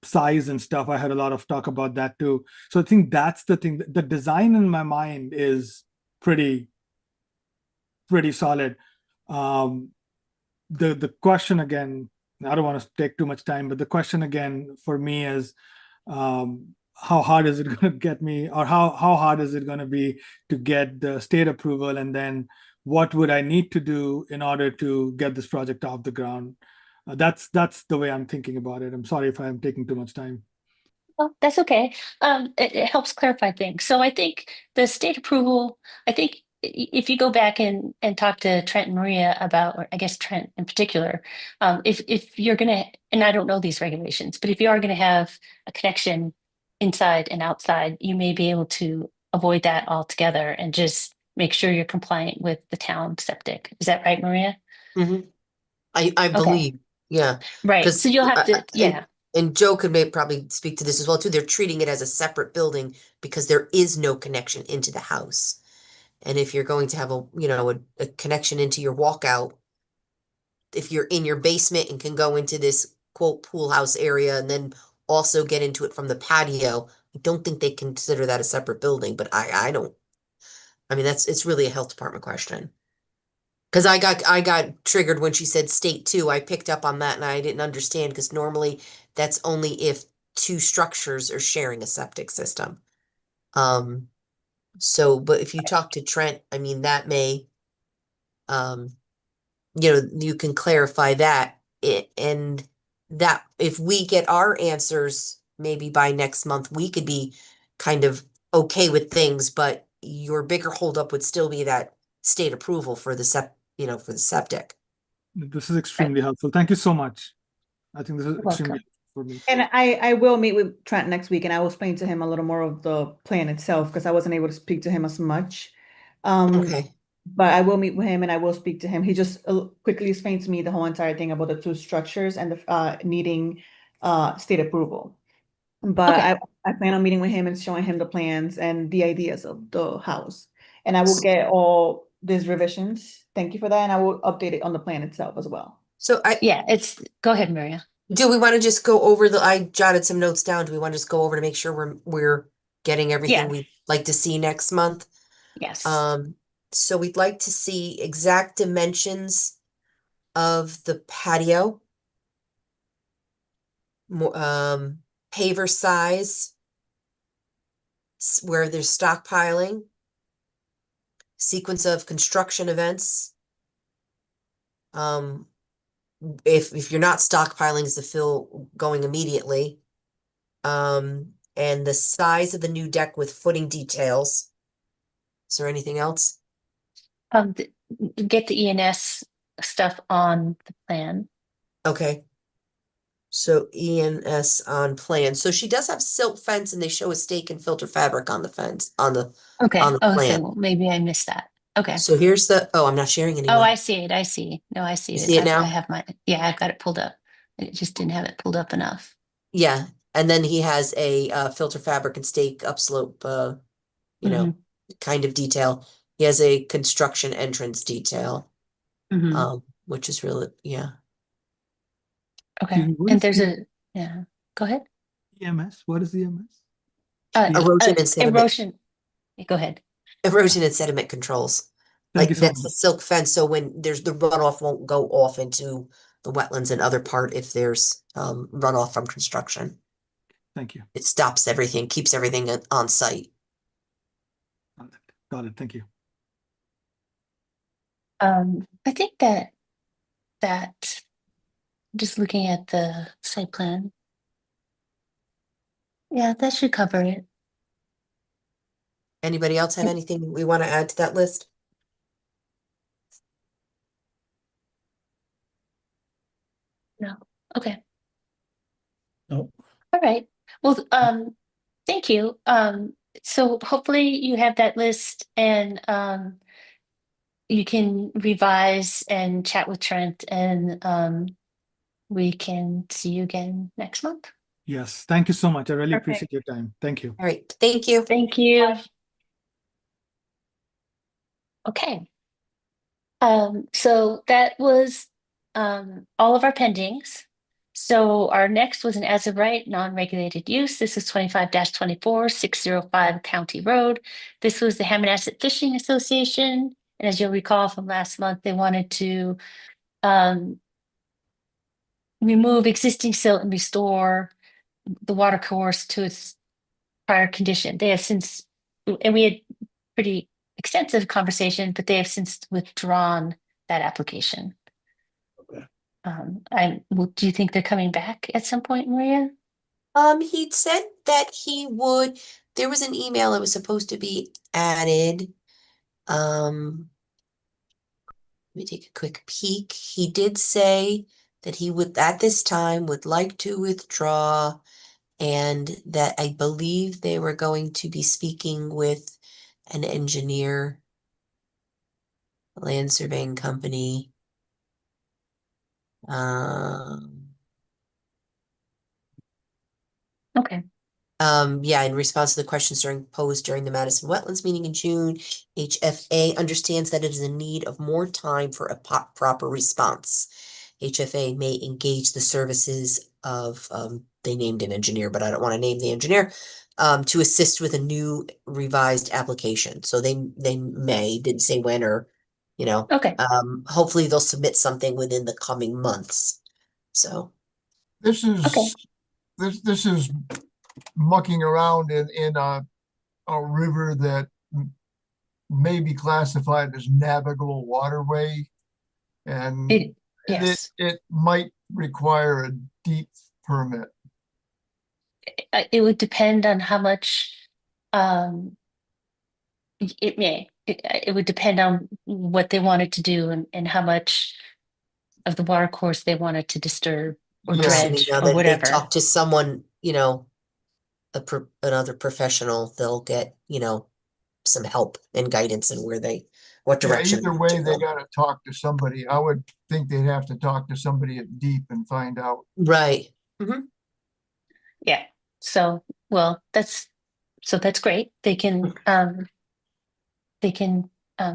size and stuff. I had a lot of talk about that too. So I think that's the thing. The design in my mind is pretty solid. The question again, I don't want to take too much time, but the question again for me is, how hard is it going to get me, or how hard is it going to be to get the state approval, and then what would I need to do in order to get this project off the ground? That's the way I'm thinking about it. I'm sorry if I'm taking too much time. Well, that's okay. It helps clarify things. So I think the state approval, I think if you go back and talk to Trent and Maria about, or I guess Trent in particular, if you're gonna, and I don't know these regulations, but if you are gonna have a connection inside and outside, you may be able to avoid that altogether and just make sure you're compliant with the town septic. Is that right, Maria? Mhm. I Okay, believe, yeah, right. So because you'll have to, yeah. and Joe could probably speak to this as well too. They're treating it as a separate building because there is no connection into the house. And if you're going to have a connection into your walkout, if you're in your basement and can go into this quote pool house area and then also get into it from the patio, I don't think they consider that a separate building, but I don't. I mean, it's really a health department question. Because I got triggered when she said state two. I picked up on that and I didn't understand because normally that's only if two structures are sharing a septic system. Um, but if you talk to Trent, I mean, that may, um, you can clarify that and that if we get our answers, maybe by next month, we could be kind of okay with things, but your bigger holdup would still be that state approval for for the septic. This is extremely helpful. Thank you so much. I think this is You're extremely welcome. helpful for me. And I will meet with Trent next week and I will explain to him a little more of the plan itself because I wasn't able to speak to him as much. Okay. But I will meet with him and I will speak to him. He just quickly explained to me the whole entire thing about the two structures and the needing state approval. But Okay. I plan on meeting with him and showing him the plans and the ideas of the house. And I will get all these revisions. Thank you for that. And I will update it on the plan itself as well. So Yeah, go ahead, Maria. do we want to just go over I jotted some notes down. Do we want to just go over to make sure we're getting everything Yeah, we'd like to see next month? yes. So we'd like to see exact dimensions of the patio, paver size, where there's stockpiling, sequence of construction events. If you're not stockpiling, is the fill going immediately? And the size of the new deck with footing details. Is there anything else? Get the ENS stuff on the plan. Okay. So ENS on plan. So she does have silt fence and they show a stake and filter fabric on the fence, on the Okay. the Oh, plan. so maybe I missed that. Okay. So here's I'm not sharing Oh, anymore. I see it. I see. No, I see You it. see it now? I have yeah, I've got it pulled up. It just didn't have it pulled up enough. Yeah. And then he has a filter fabric and stake upslope, you know, kind of detail. He has a construction entrance detail, which is really, yeah. Okay. What And is there's yeah, go ahead. EMS? What is EMS? Erosion and sediment. Erosion. Go ahead. Erosion and sediment controls. Thank Like you so that's much. the silk fence, so when there's the runoff won't go off into the wetlands and other part if there's runoff from construction. Thank you. It stops everything, keeps everything on site. Got it. Thank you. I think that just looking at the site plan, yeah, that should cover it. Anybody else have anything we want to add to that list? No. Okay. Nope. All right. Well, thank you. So hopefully you have that list and you can revise and chat with Trent and we can see you again next month. Yes. Thank you so much. I really Perfect. appreciate your time. Thank you. All right, thank you. Thank you. Okay. So that was all of our pendings. So our next was an as of right non-regulated use. This is 25-24, 605 County Road. This was the Hammonasset Fishing Association. And as you'll recall from last month, they wanted to remove existing silt and restore the water course to its prior condition. They have since, and we had pretty extensive conversation, but they have since withdrawn that application. Okay. Do you think they're coming back at some point, Maria? He'd said that he would, there was an email that was supposed to be added. Let me take a quick peek. He did say that he would, at this time, would like to withdraw and that I believe they were going to be speaking with an engineer, land surveying company. Okay. Yeah, in response to the questions posed during the Madison Wetlands meeting in June, HFA understands that it is in need of more time for a proper response. HFA may engage the services of, they named an engineer, but I don't want to name the engineer, to assist with a new revised application. So they may, didn't say when or, Okay. hopefully they'll submit something within the coming months. So. This Okay. is, this is mucking around in a river that may be classified as navigable waterway. And Yes. it might require a deep permit. It would depend on how much, it would depend on what they wanted to do and how much of the water course they wanted to disturb or Yeah. Assuming dredge now or that they've whatever. talked to someone, another professional, they'll get, some help and guidance in what Yeah, direction either to way, they go. gotta talk to somebody. I would think they'd have to talk to somebody at deep and find out. Right. Yeah. So, well, that's great. They can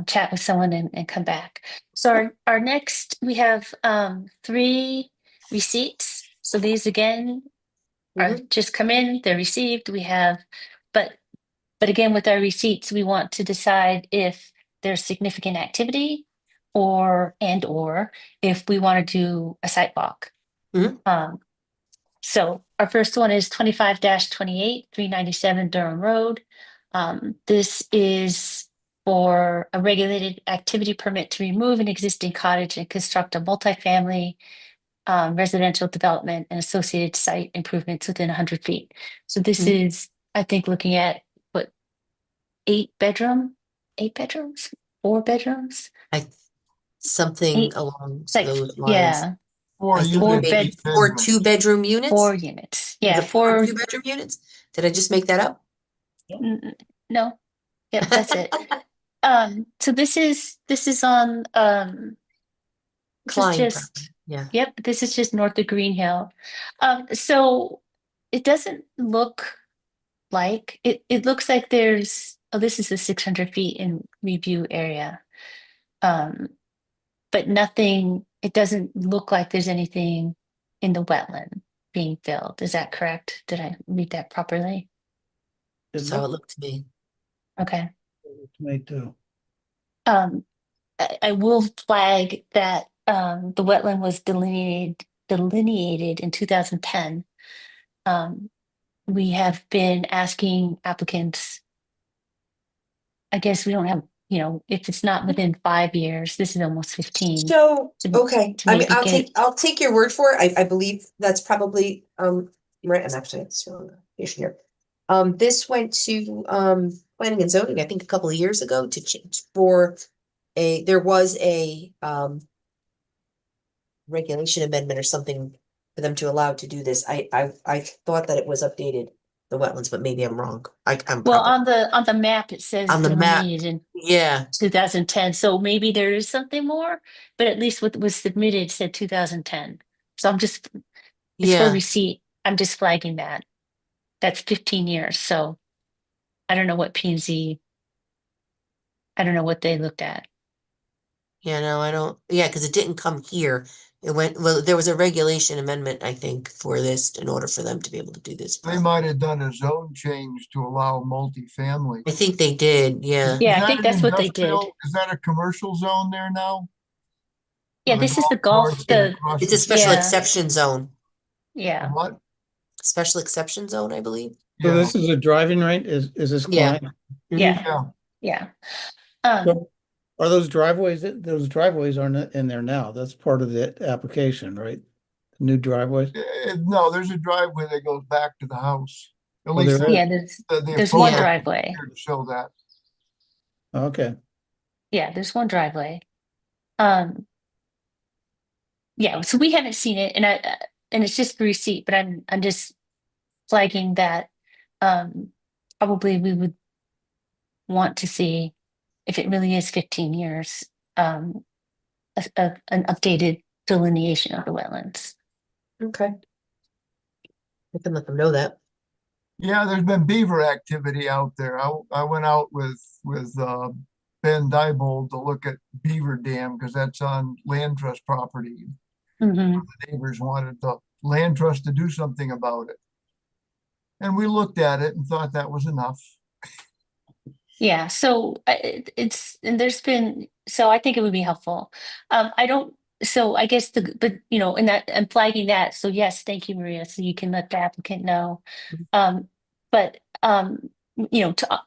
chat with someone and come back. So our next we have 3 receipts. So these again are just come in, they're received. We have, but again with our receipts, we want to decide if there's significant activity or if we want to do a site walk. So our first one is 25-28, 397 Durham Road. This is for a regulated activity permit to remove an existing cottage and construct a multifamily residential development and associated site improvements within 100 feet. So this Mhm. is, I think, looking at what, 8 bedrooms, 4 bedrooms, I, something eight, along it's like, those lines. yeah, Four I think Four units, maybe bed- 4 8 bedrooms. 2-bedroom units. 4 units. Is Yeah, it 4 four. 2-bedroom units? Did I just make that up? No, yep, that's it. So this is on this is Klein just property. Yeah. yep, this is just north of Green Hill. So it doesn't look like it looks like there's this is the 600 feet in review area. But nothing, it doesn't look like there's anything in the wetland being filled. Is that correct? Did I read that properly? That's how it looked to me. Okay. To me too. I will flag that the wetland was delineated in 2010. We have been asking applicants, I guess we don't have, if it's not within 5 years, this is almost 15. So, to- okay, to I mean, maybe I'll take your word for it. I believe that's probably, right, I'm actually, it's on the page here. This went to, planning and zoning, I think a couple of years ago to change there was a, regulation amendment or something for them to allow to do this. I thought that it was updated, the wetlands, but maybe I'm wrong. I'm Well, probably on the map, it says on the map. delineated in Yeah, 2010. So maybe there is something more, but at least what was submitted said 2010. So it's for yeah. receipt. I'm just flagging that. That's 15 years. So I don't know what P&Z, I don't know what they looked at. Yeah, no, I don't. Yeah, because it didn't come here. It went, well, there was a regulation amendment, I think, for this in order for them to be able to do this. They might have done a zone change to allow multifamily. I think they did, yeah. Yeah, Is I that think an that's what they did. industrial? Is that a commercial zone there now? Yeah, Or this is the golf, course and the, across It's a the special yeah, exception zone, yeah. What? special exception zone, I believe. So Yeah, this is a driving range, is this Yeah. Klein? Yeah, yeah. yeah. So are those driveways aren't in there now? That's part of the application, right? New driveways? No, there's a driveway that goes back to the house. At Oh, least there is? Yeah, the there's one photo driveway. here to show that. Okay. Yeah, there's one driveway. Um, yeah, so we haven't seen it, and it's just the receipt, but I'm just flagging that probably we would want to see if it really is 15 years, an updated delineation of the wetlands. Okay. I can let them know that. Yeah, there's been beaver activity out there. I went out with Ben Diebold to look at Beaver Dam because that's on land trust property. Mhm. The neighbors wanted the land trust to do something about it. And we looked at it and thought that was enough. Yeah, so and there's been, so I think it would be helpful. I don't, so I guess but in that, I'm flagging that. So yes, thank you, Maria. So you can let the applicant know. But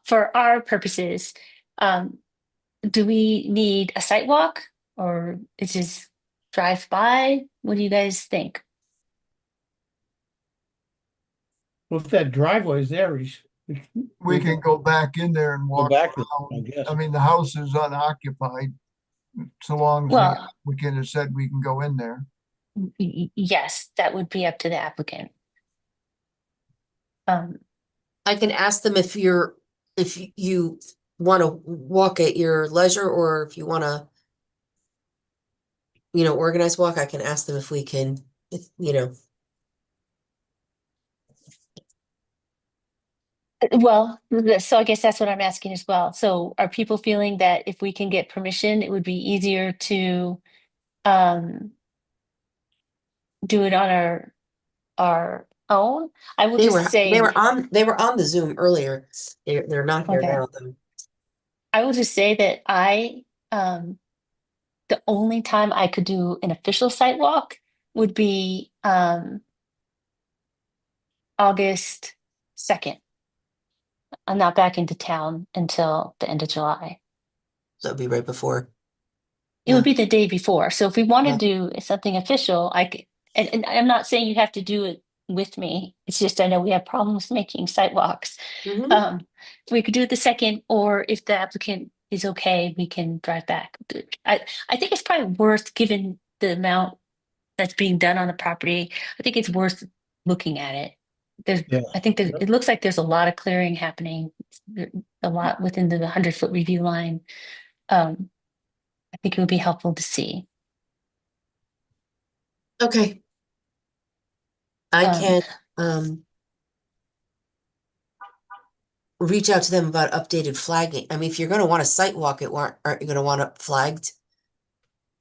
for our purposes, do we need a site walk or is this drive by? What do you guys think? Well, if that driveway is there, We can go back in there and go walk back, I around. guess. I mean, the house is unoccupied. So long as the Well, applicant has said we can go in there. yes, that would be up to the applicant. I can ask them if you want to walk at your leisure or if you want to, organize walk, I can ask them if we can, Well, so I guess that's what I'm asking as well. So are people feeling that if we can get permission, it would be easier to do it on our own? I will they just were, say, they were on the Zoom earlier. They're not here okay, now. I will just say that the only time I could do an official site walk would be August 2nd. I'm not back into town until the end of July. So it'd be right before. It would be the day before. So if we want to Yeah. do something official, I could, and I'm not saying you have to do it with me. It's just I know we have problems making sidewalks. Mhm. We could do it the second, or if the applicant is okay, we can drive back. I think it's probably worth, given the amount that's being done on the property. I think it's worth looking at it. Yeah. I think it looks like there's a lot of clearing happening, a lot within the 100-foot review line. I think it would be helpful to see. Okay. I Um, can reach out to them about updated flagging. I mean, if you're gonna want a site walk, aren't you gonna want it flagged?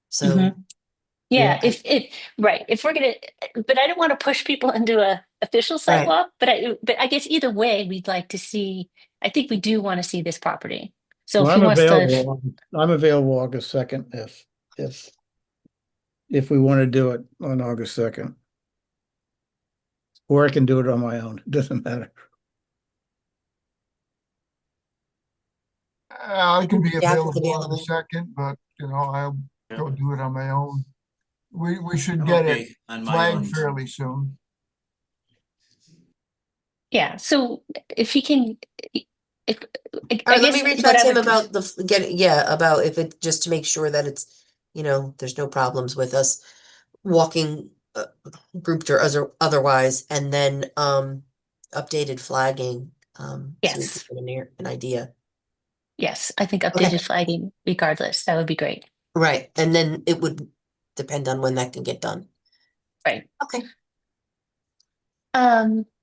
So, Mhm. Yeah, I- right. If we're gonna, but I don't want to push people into a official site Right. walk. But I guess either way, we'd like to see. I think we do want to see this property. So Well, if he wants to, I'm available August 2nd if if we want to do it on August 2nd. Or I can do it on my own. It doesn't matter. I can be Staff is available on the available. second, but I'll go do it on my own. We should I'm get it okay on my flagged own. fairly soon. yeah. So if he can, if All I right, let guess me reach what out I to him would, about about if it, just to make sure that it's, there's no problems with us walking grouped or otherwise, and then updated flagging, so we can yes, get an idea. yes, I think Okay, updated flagging, regardless, that would be great. right, and then it would depend on when that can get done. Right. Okay.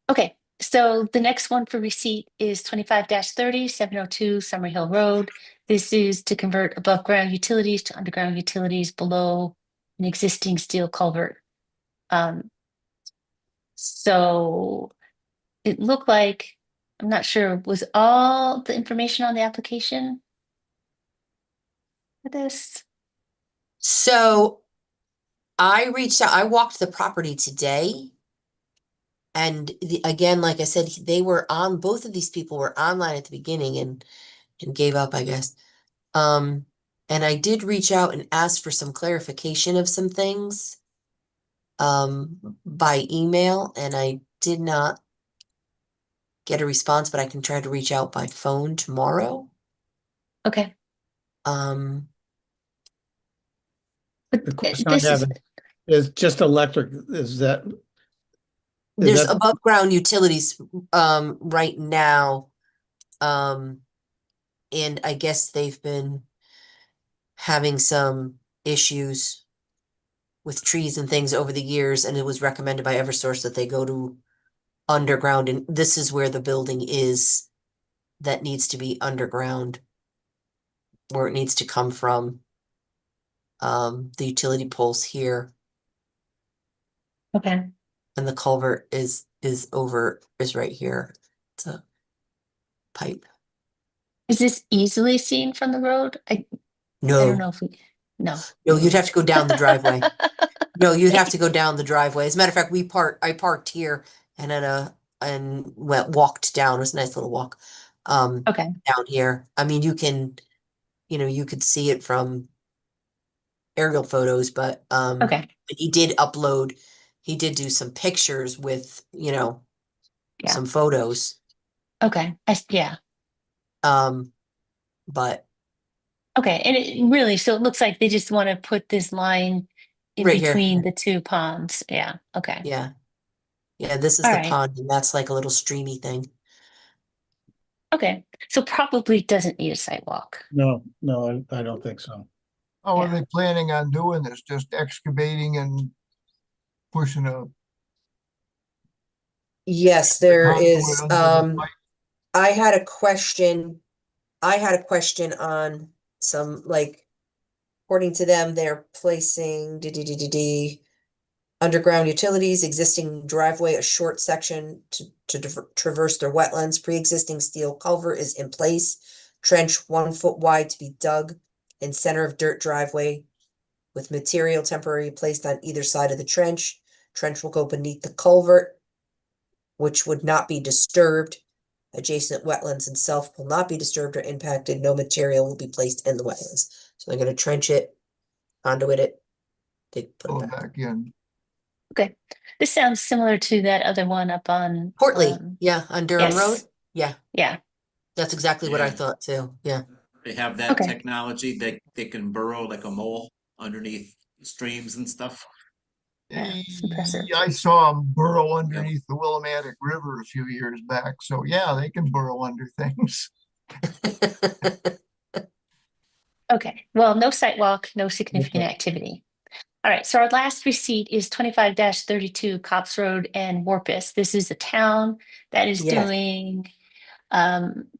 Okay, so the next one for receipt is 25-30, 702 Summer Hill Road. This is to convert above ground utilities to underground utilities below an existing steel culvert. So it looked like, I'm not sure, was all the information on the application for this? So I reached out, I walked the property today. And again, like I said, both of these people were online at the beginning and gave up, I guess. Um, and I did reach out and ask for some clarification of some things by email, and I did not get a response, but I can try to reach out by phone tomorrow. Okay, Um, but The question I this have is, is just electric. Is there's that above ground utilities right now. Um, and I guess they've been having some issues with trees and things over the years, and it was recommended by Eversource that they go to underground, and this is where the building is that needs to be underground, where it needs to come from. The utility poles here, okay, and the culvert is right here. It's a pipe. is this easily seen from the road? I don't No, know if we, no. no, you'd have to go down the driveway. No, you'd have to go down the driveway. As a matter of fact, I parked here and walked down. It was a nice little walk. Okay, Down here. I mean, you could see it from aerial photos, but okay, he did do some pictures with, yeah, some photos. okay, yeah. Um, but Okay, and it really, so it looks like they just want to put this line in right here, between the two ponds. Yeah, okay. yeah. Yeah, this is All the right. pond, and that's like a little streamy thing. Okay. So probably doesn't need a sidewalk. no, I don't think so. How are Yeah. they planning on doing this? Just excavating and pushing a Yes, there conduit is. under the pipe? I had a question. I had a question on some, like, according to them, they're placing underground utilities, existing driveway, a short section to traverse their wetlands. Pre-existing steel culvert is in place. Trench 1 foot wide to be dug in center of dirt driveway with material temporarily placed on either side of the trench. Trench will go beneath the culvert, which would not be disturbed. adjacent wetlands and self will not be disturbed or impacted. No material will be placed in the wetlands. So they're gonna trench it, conduit it, they put Go it back. back in. Okay. This sounds similar to that other one up on Portly, yeah, on Durham Road. yes. Yeah, Yeah. that's exactly what I Yeah. thought too. Yeah. They have that Okay. technology that they can burrow like a mole underneath streams and stuff. Yeah, it's impressive. I saw them burrow underneath the Willimantic River a few years back. So yeah, they can burrow under things. Okay. Well, no site walk, no significant Okay. activity. All right. So our last receipt is 25-32 Cops Road and Warpus. This is a town that is Yes. doing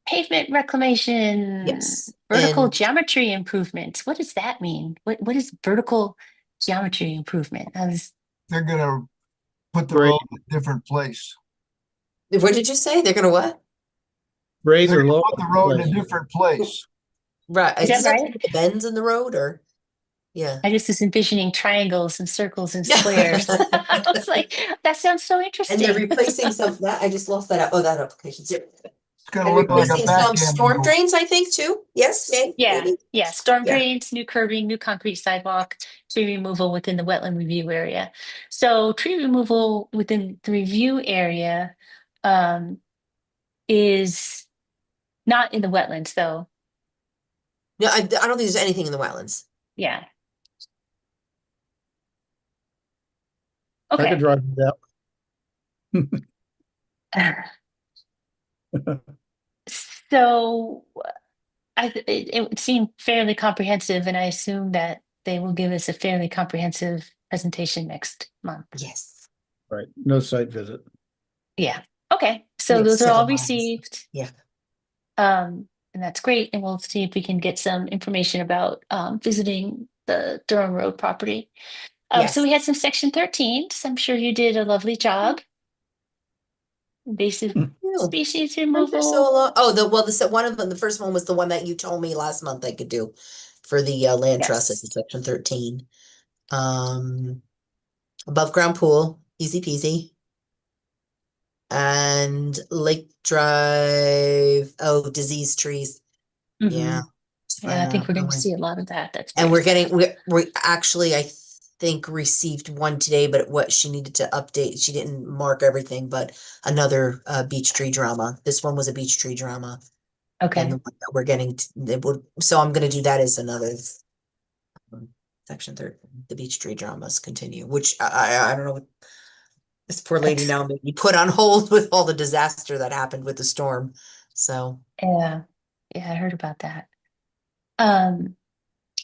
pavement reclamation, Yes, vertical and geometry improvements. What does that mean? What is vertical geometry improvement? They're gonna put the Great. road in a different place. what did you say? They're gonna what? Raise They're or gonna lower. put the road in a place. different place. Right, Is that does that right? mean the bends in the road or? Yeah. I just was envisioning triangles and circles and squares. I was like, that sounds so And interesting. they're replacing some, that, I just lost that, oh, that application. It's gonna They're look like a replacing some backhand storm road. drains, I think, too. Yes, Yeah, maybe? yeah. Storm Yeah. drains, new curbing, new concrete sidewalk, tree removal within the wetland review area. So tree removal within the review area is not in the wetlands, though. No, I don't think there's anything in the wetlands. Yeah. I could Okay. drive that. So it seemed fairly comprehensive, and I assume that they will give us a fairly comprehensive presentation next month. Yes. Right, no site visit. Yeah. Okay. So Yes, those are all civil lines. received. Yeah. And that's great. And we'll see if we can get some information about visiting the Durham Road property. Yes. So we had some section 13s. I'm sure you did a lovely job. Invasive Ew. species Weren't there so removal. long? Oh, one of them, the first one was the one that you told me last month I could do for the land trust in Yes. section 13. Above ground pool, easy peasy. And Lake Drive, oh, diseased trees. Yeah. Yeah, I think we're going to Going- see a lot of that. That's And we're great. getting, we actually, I think received one today, but what she needed to update, she didn't mark everything, but another beech tree drama. This one was a beech tree drama. Okay. And the one that we're getting, it would, so I'm gonna do that as another section 3, the beech tree dramas continue, which I don't know what this poor lady That's- now may be put on hold with all the disaster that happened with the storm. So Yeah. Yeah, I heard about that.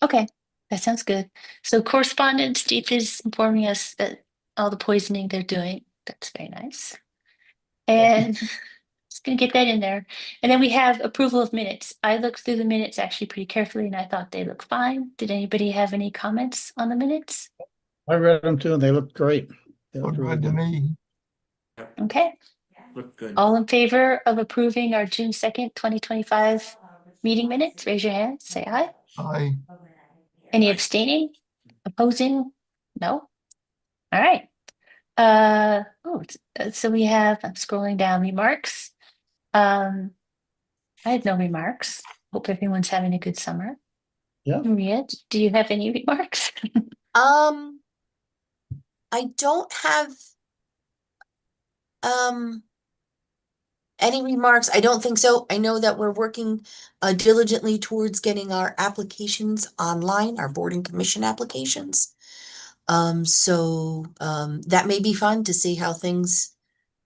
Okay, that sounds good. So correspondence, Steve is informing us that all the poisoning they're doing, that's very nice. And just gonna get that in there. And then we have approval of minutes. I looked through the minutes actually pretty carefully and I thought they look fine. Did anybody have any comments on the minutes? I read them too, and they look great. They Look look really good to good. me. Okay, Look good. all in favor of approving our June 2nd, 2025 meeting minutes, raise your hand, say aye. Any abstaining, opposing? No? All right. So we have, I'm scrolling down, remarks. I had no remarks. Hope everyone's having a good summer. Yeah. Maria, do you have any remarks? I don't have any remarks? I don't think so. I know that we're working diligently towards getting our applications online, our boarding commission applications. That may be fun to see how things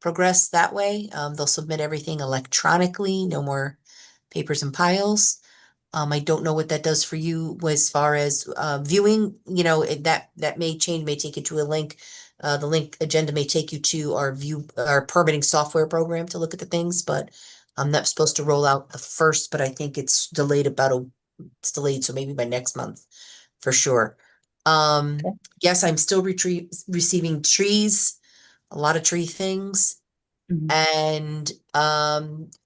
progress that way. They'll submit everything electronically, no more papers and piles. I don't know what that does for you as far as viewing, that may change, may take you to a link. The link agenda may take you to our permitting software program to look at the things, but I'm not supposed to roll out the first, but I think it's delayed it's delayed, so maybe by next month for sure. Okay. Yes, I'm still receiving trees, a lot of tree things. Mhm. And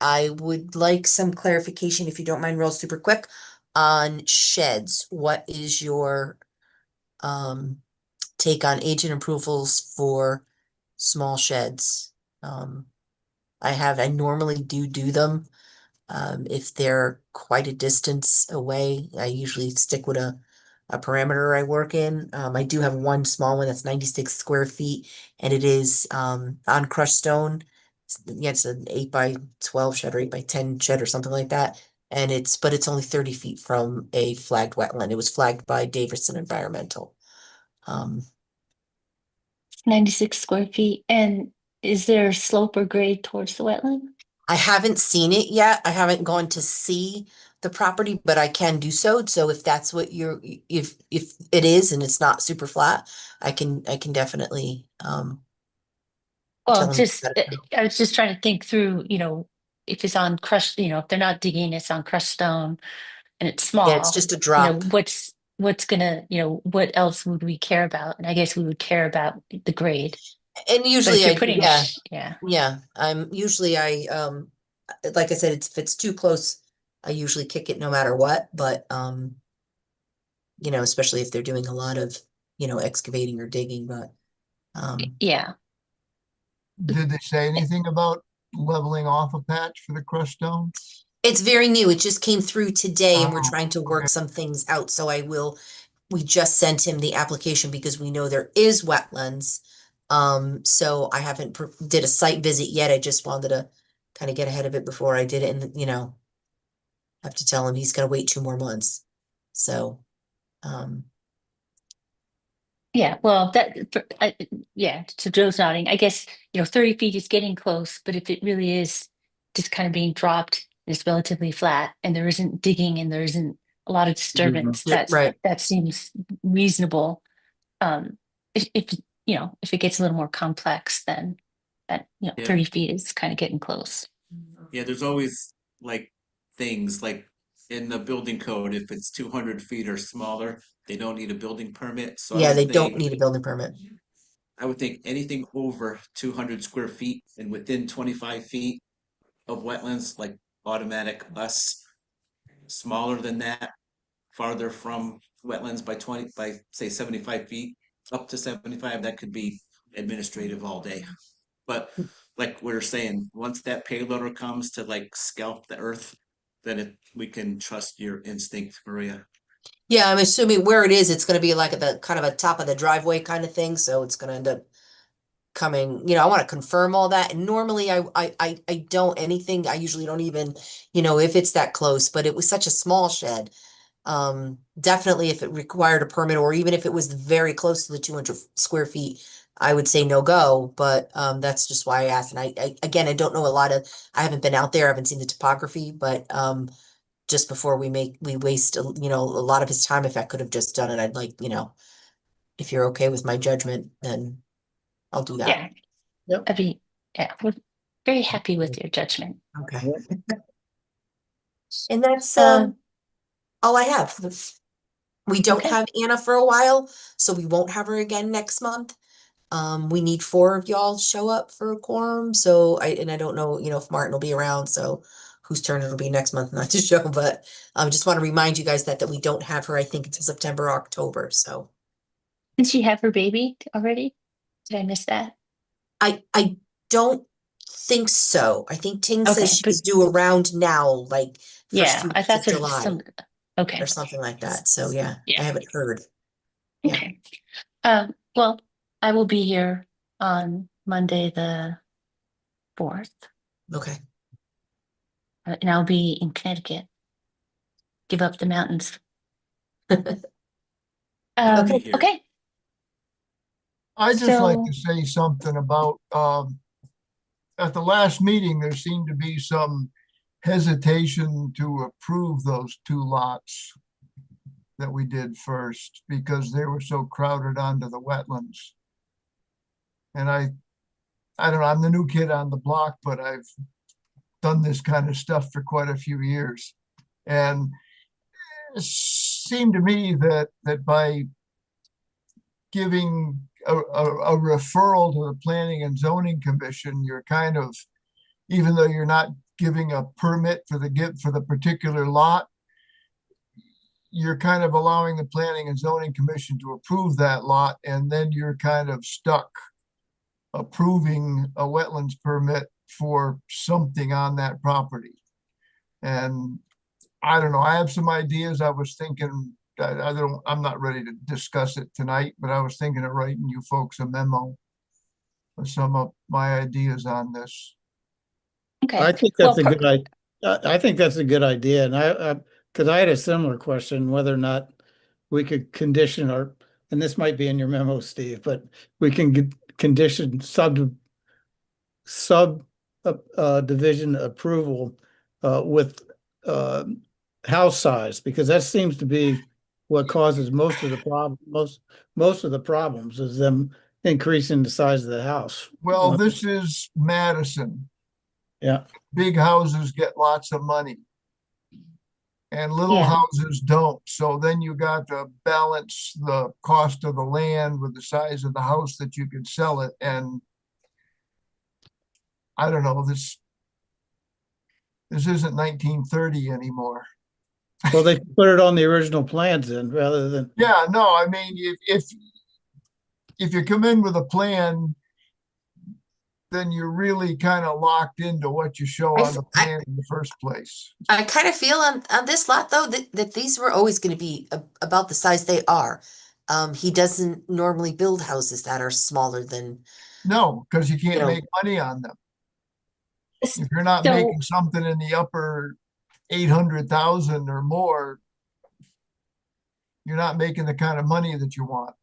I would like some clarification, if you don't mind, real super quick, on sheds. What is your take on agent approvals for small sheds? I normally do them. If they're quite a distance away, I usually stick with a parameter I work in. I do have one small one that's 96 square feet, and it is on crushed stone. Yeah, it's an 8 by 12 shed or 8 by 10 shed or something like that. And but it's only 30 feet from a flagged wetland. It was flagged by Davidson Environmental. Um, 96 square feet. And is there slope or grade towards the wetland? I haven't seen it yet. I haven't gone to see the property, but I can do so. So if that's what if it is and it's not super flat, I can definitely Well, tell them. just I was just trying to think through, if it's on crushed, if they're not digging, it's on crushed stone and it's Yeah, it's small, just a drop. what's gonna, what else would we care about? And I guess we would care about the grade. And But usually if you're putting yeah. Yeah. I'm usually like I said, if it's too close, I usually kick it no matter what. But especially if they're doing a lot of, excavating or digging, but yeah. Did they say anything about leveling off a patch for the crushed stone? it's very new. It just came through today and we're Oh, trying to work okay. some things out. So we just sent him the application because we know there is wetlands. So I haven't did a site visit yet. I just wanted to kind of get ahead of it before I did it and, have to tell him he's gonna wait 2 more months. So, Yeah, well, yeah, so Joe's nodding. I guess, 30 feet is getting close, but if it really is just kind of being dropped, it's relatively flat and there isn't digging and there isn't a lot of disturbance, yeah, right. that seems reasonable. If if it gets a little more complex, then that, Yeah. 30 feet is kind of getting close. Yeah, there's always like things like in the building code, if it's 200 feet or smaller, they don't need a building permit. So Yeah, they don't need a building permit. I would think anything over 200 square feet and within 25 feet of wetlands, like automatic less, smaller than that, farther from wetlands by say 75 feet, up to 75, that could be administrative all day. But like we are saying, once that payloader comes to like scalp the earth, then we can trust your instinct, Maria. Yeah, I'm assuming where it is, it's gonna be like at the kind of a top of the driveway kind of thing, so it's gonna end up coming, I want to confirm all that. And normally I don't anything, I usually don't even, if it's that close, but it was such a small shed. Definitely if it required a permit or even if it was very close to the 200 square feet, I would say no go, but that's just why I asked. And again, I don't know I haven't been out there, I haven't seen the topography, but just before we waste, a lot of his time, if I could have just done it, I'd like, if you're okay with my judgment, then I'll do that. Yeah. Yep. Yeah, we're very happy with your judgment. Okay. And that's Um, all I have. We don't Okay. have Anna for a while, so we won't have her again next month. We need 4 of y'all show up for a quorum. So I don't know, if Martin will be around, so whose turn it'll be next month not to show, but just want to remind you guys that we don't have her, I think, until September, October. So Did she have her baby already? Did I miss that? I don't think so. I think Ting says Okay, she but was due around now, like first yeah, 2 I weeks thought of there was July okay, or something like that. So yeah, I yeah, haven't heard. Yeah. okay. Well, I will be here on Monday the 4th, Okay. and I'll be in Connecticut. Give up the mountains. Okay. Okay. I'd just like So, to say something about, at the last meeting, there seemed to be some hesitation to approve those 2 lots that we did first because they were so crowded onto the wetlands. And I don't know, I'm the new kid on the block, but I've done this kind of stuff for quite a few years. And it seemed to me that by giving a referral to the Planning and Zoning Commission, you're kind of, even though you're not giving a permit for the particular lot, you're kind of allowing the Planning and Zoning Commission to approve that lot, and then you're kind of stuck approving a wetlands permit for something on that property. And I don't know, I have some ideas. I was thinking, I'm not ready to discuss it tonight, but I was thinking of writing you folks a memo with some of my ideas on this. Okay. I think Well, that's a good idea. I think that's a good idea. And because I had a similar question, whether or not we could condition our, and this might be in your memo, Steve, but we can condition sub division approval with uh, house size, because that seems to be what causes most of the problem, most of the problems is them increasing the size of the house. Well, this is Madison. Yeah. Big houses get lots of money and little Yeah. houses don't. So then you got to balance the cost of the land with the size of the house that you could sell it. And I don't know, this isn't 1930 anymore. Well, they put it on the original plans then rather than, Yeah, no, I mean, if you come in with a plan, then you're really kind of locked into what you show on the plan in the first place. I kind of feel on this lot though that these were always going to be about the size they are. He doesn't normally build houses that are smaller than, No, because you you can't know, make money on them. If you're not So, making something in the upper 800,000 or more, you're not making the kind of money that you want.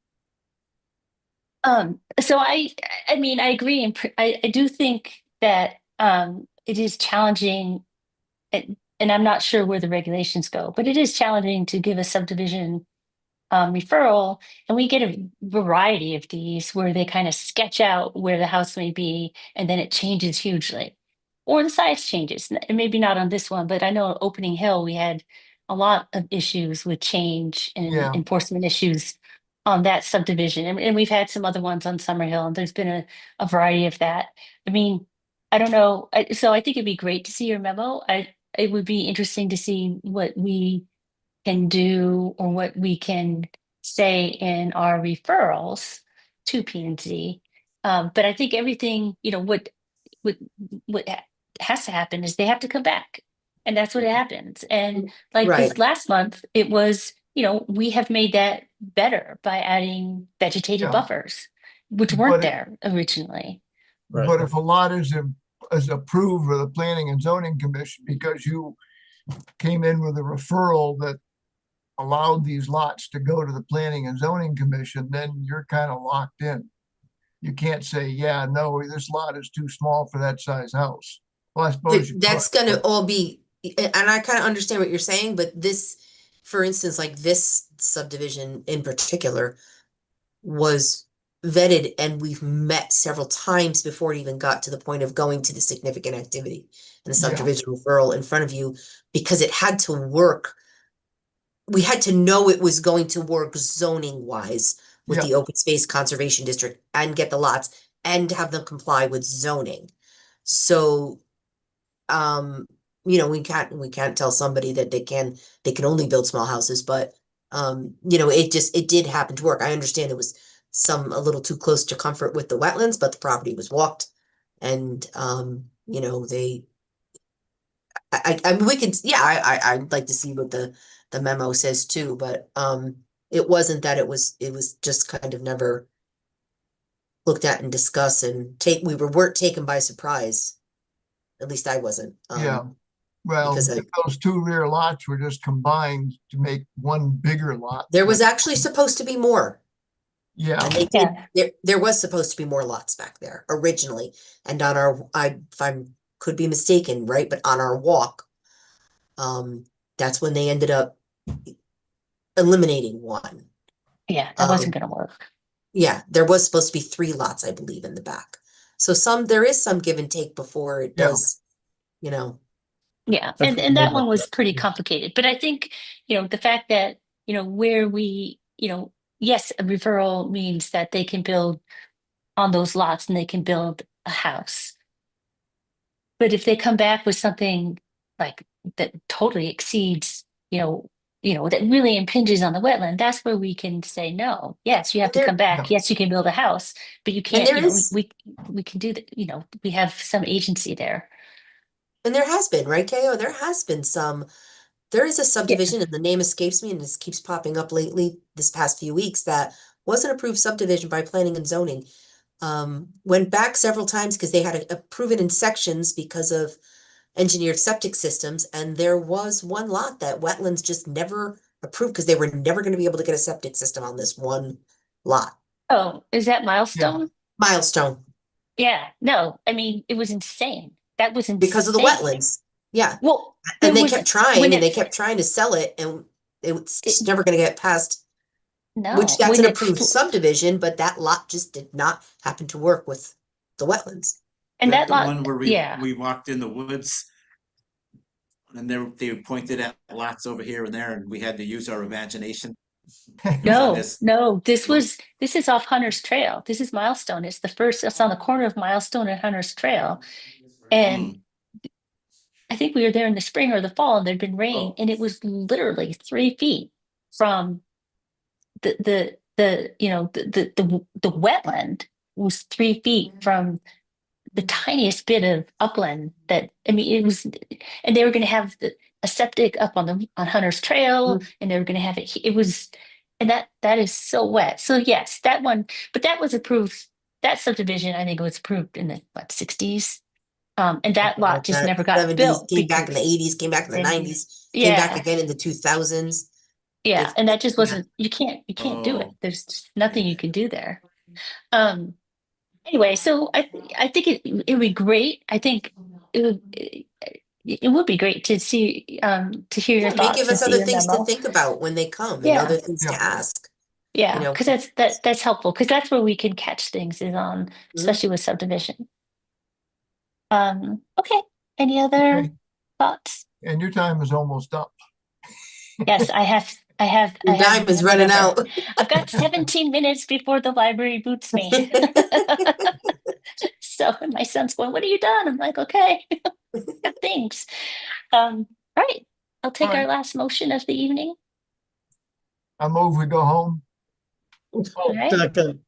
so I mean, I agree, and I do think that it is challenging, and I'm not sure where the regulations go, but it is challenging to give a subdivision referral, and we get a variety of these where they kind of sketch out where the house may be, and then it changes hugely, or the size changes. And maybe not on this one, but I know at Opening Hill we had a lot of issues with change and Yeah, enforcement issues on that subdivision, and we've had some other ones on Summer Hill, and there's been a variety of that. I mean, I don't know. So I think it'd be great to see your memo. It would be interesting to see what we can do or what we can say in our referrals to P&Z. But I think everything, what has to happen is they have to come back, and that's what happens. And like right. this last month, it was, we have made that better by adding vegetated yeah. buffers, which weren't But there originally. but if a lot is approved with the Planning and Zoning Commission because you came in with a referral that allowed these lots to go to the Planning and Zoning Commission, then you're kind of locked in. You can't say, yeah, no, this lot is too small for that size house. Well, I suppose you That's could, gonna but all be, and I kind of understand what you're saying, but this, for instance, like this subdivision in particular was vetted and we've met several times before it even got to the point of going to the significant activity and the Yeah. subdivision referral in front of you because it had to work. We had to know it was going to work zoning wise with Yeah. the open space conservation district and get the lots and have them comply with zoning. So, um, we can't tell somebody that they can only build small houses, but it did happen to work. I understand it was a little too close to comfort with the wetlands, but the property was walked and they I mean, we could, yeah, I'd like to see what the memo says too, but it wasn't that it was just kind of never looked at and discussed and weren't taken by surprise. At least I wasn't. Yeah. Well, Because if those two rear lots were just combined to make one bigger lot. there was actually supposed to be more. Yeah, And they did, there was supposed to be more lots back there originally. And on if I could be mistaken, right? But on our walk, that's when they ended up eliminating one. Yeah, that wasn't going to work. Yeah, there was supposed to be 3 lots, I believe, in the back. So there is some give and take before it Yeah. does, Yeah, That's and that what one was pretty yeah. complicated. But I think, the fact that, where we, yes, a referral means that they can build on those lots and they can build a house. But if they come back with something like that totally exceeds, that really impinges on the wetland, that's where we can say, no, yes, you have to There- come back. Yeah. Yes, you can build a house, but you And can't, there is, we can do that, we have some agency there. and there has been, right, KO? There has been some, there is a Yeah. subdivision and the name escapes me and this keeps popping up lately this past few weeks that was an approved subdivision by planning and zoning. Went back several times because they had to approve it in sections because of engineered septic systems. And there was one lot that wetlands just never approved because they were never going to be able to get a septic system on this one lot. Oh, is that Milestone? Milestone Yeah, no, I mean, it was insane. That was because of the insane. wetlands. Yeah. Well, And there they was kept trying when and they it, kept trying to sell it and it's it just never going to get past, which no, that's when an it, approved subdivision, but that lot just did not happen to work with the wetlands. and That that the lot, one where yeah, we walked in the woods and they pointed at lots over here and there and we had to use our imagination. It was on no, this. no, this is off Hunter's Trail. This is Milestone. It's on the corner of Milestone and Hunter's Trail. And I think we were there in the spring or the fall and there'd been rain Oh. and it was literally 3 feet from the wetland was 3 feet from the tiniest bit of upland that, I mean, it was, and they were going to have a septic up on Hunter's Trail, and they were going to have it was, and that is so wet. So yes, that one, but that was approved. That subdivision, I think, was approved in the 60s, and that lot just That never got 70s, built came back in the because 80s, came back in the 90s, came back yeah, again in the 2000s. yeah, and that just Yeah. wasn't. You can't do it. Oh. There's just nothing you can do there. Um, Anyway, so I think it would be great. I think it would be great to see to hear your Yeah, may give thoughts and us see other your things to memo. think about when they come and Yeah, other things to Yeah. ask, yeah, because that's helpful because that's where we can catch things is on, Mhm. especially with subdivision. Okay. Any other Okay. thoughts? And your time is almost up. Yes, Your time is running whatever. out. I've got 17 minutes before the library boots me. So my son's going, "What are you done?" I'm like, "Okay, got things." Right. I'll take All our right. last motion of the evening. I move we go home. All right. Second.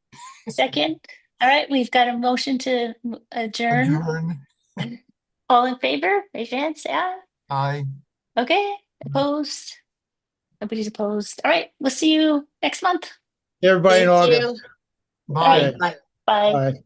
Second. All right. We've got a motion to adjourn. Adjourn. All in favor? Raise your hand. Say aye. Aye. Okay. Opposed? Nobody's opposed. All right. We'll see you next month. Everybody in Thank August. you. Bye. Right. Bye. Bye. Bye.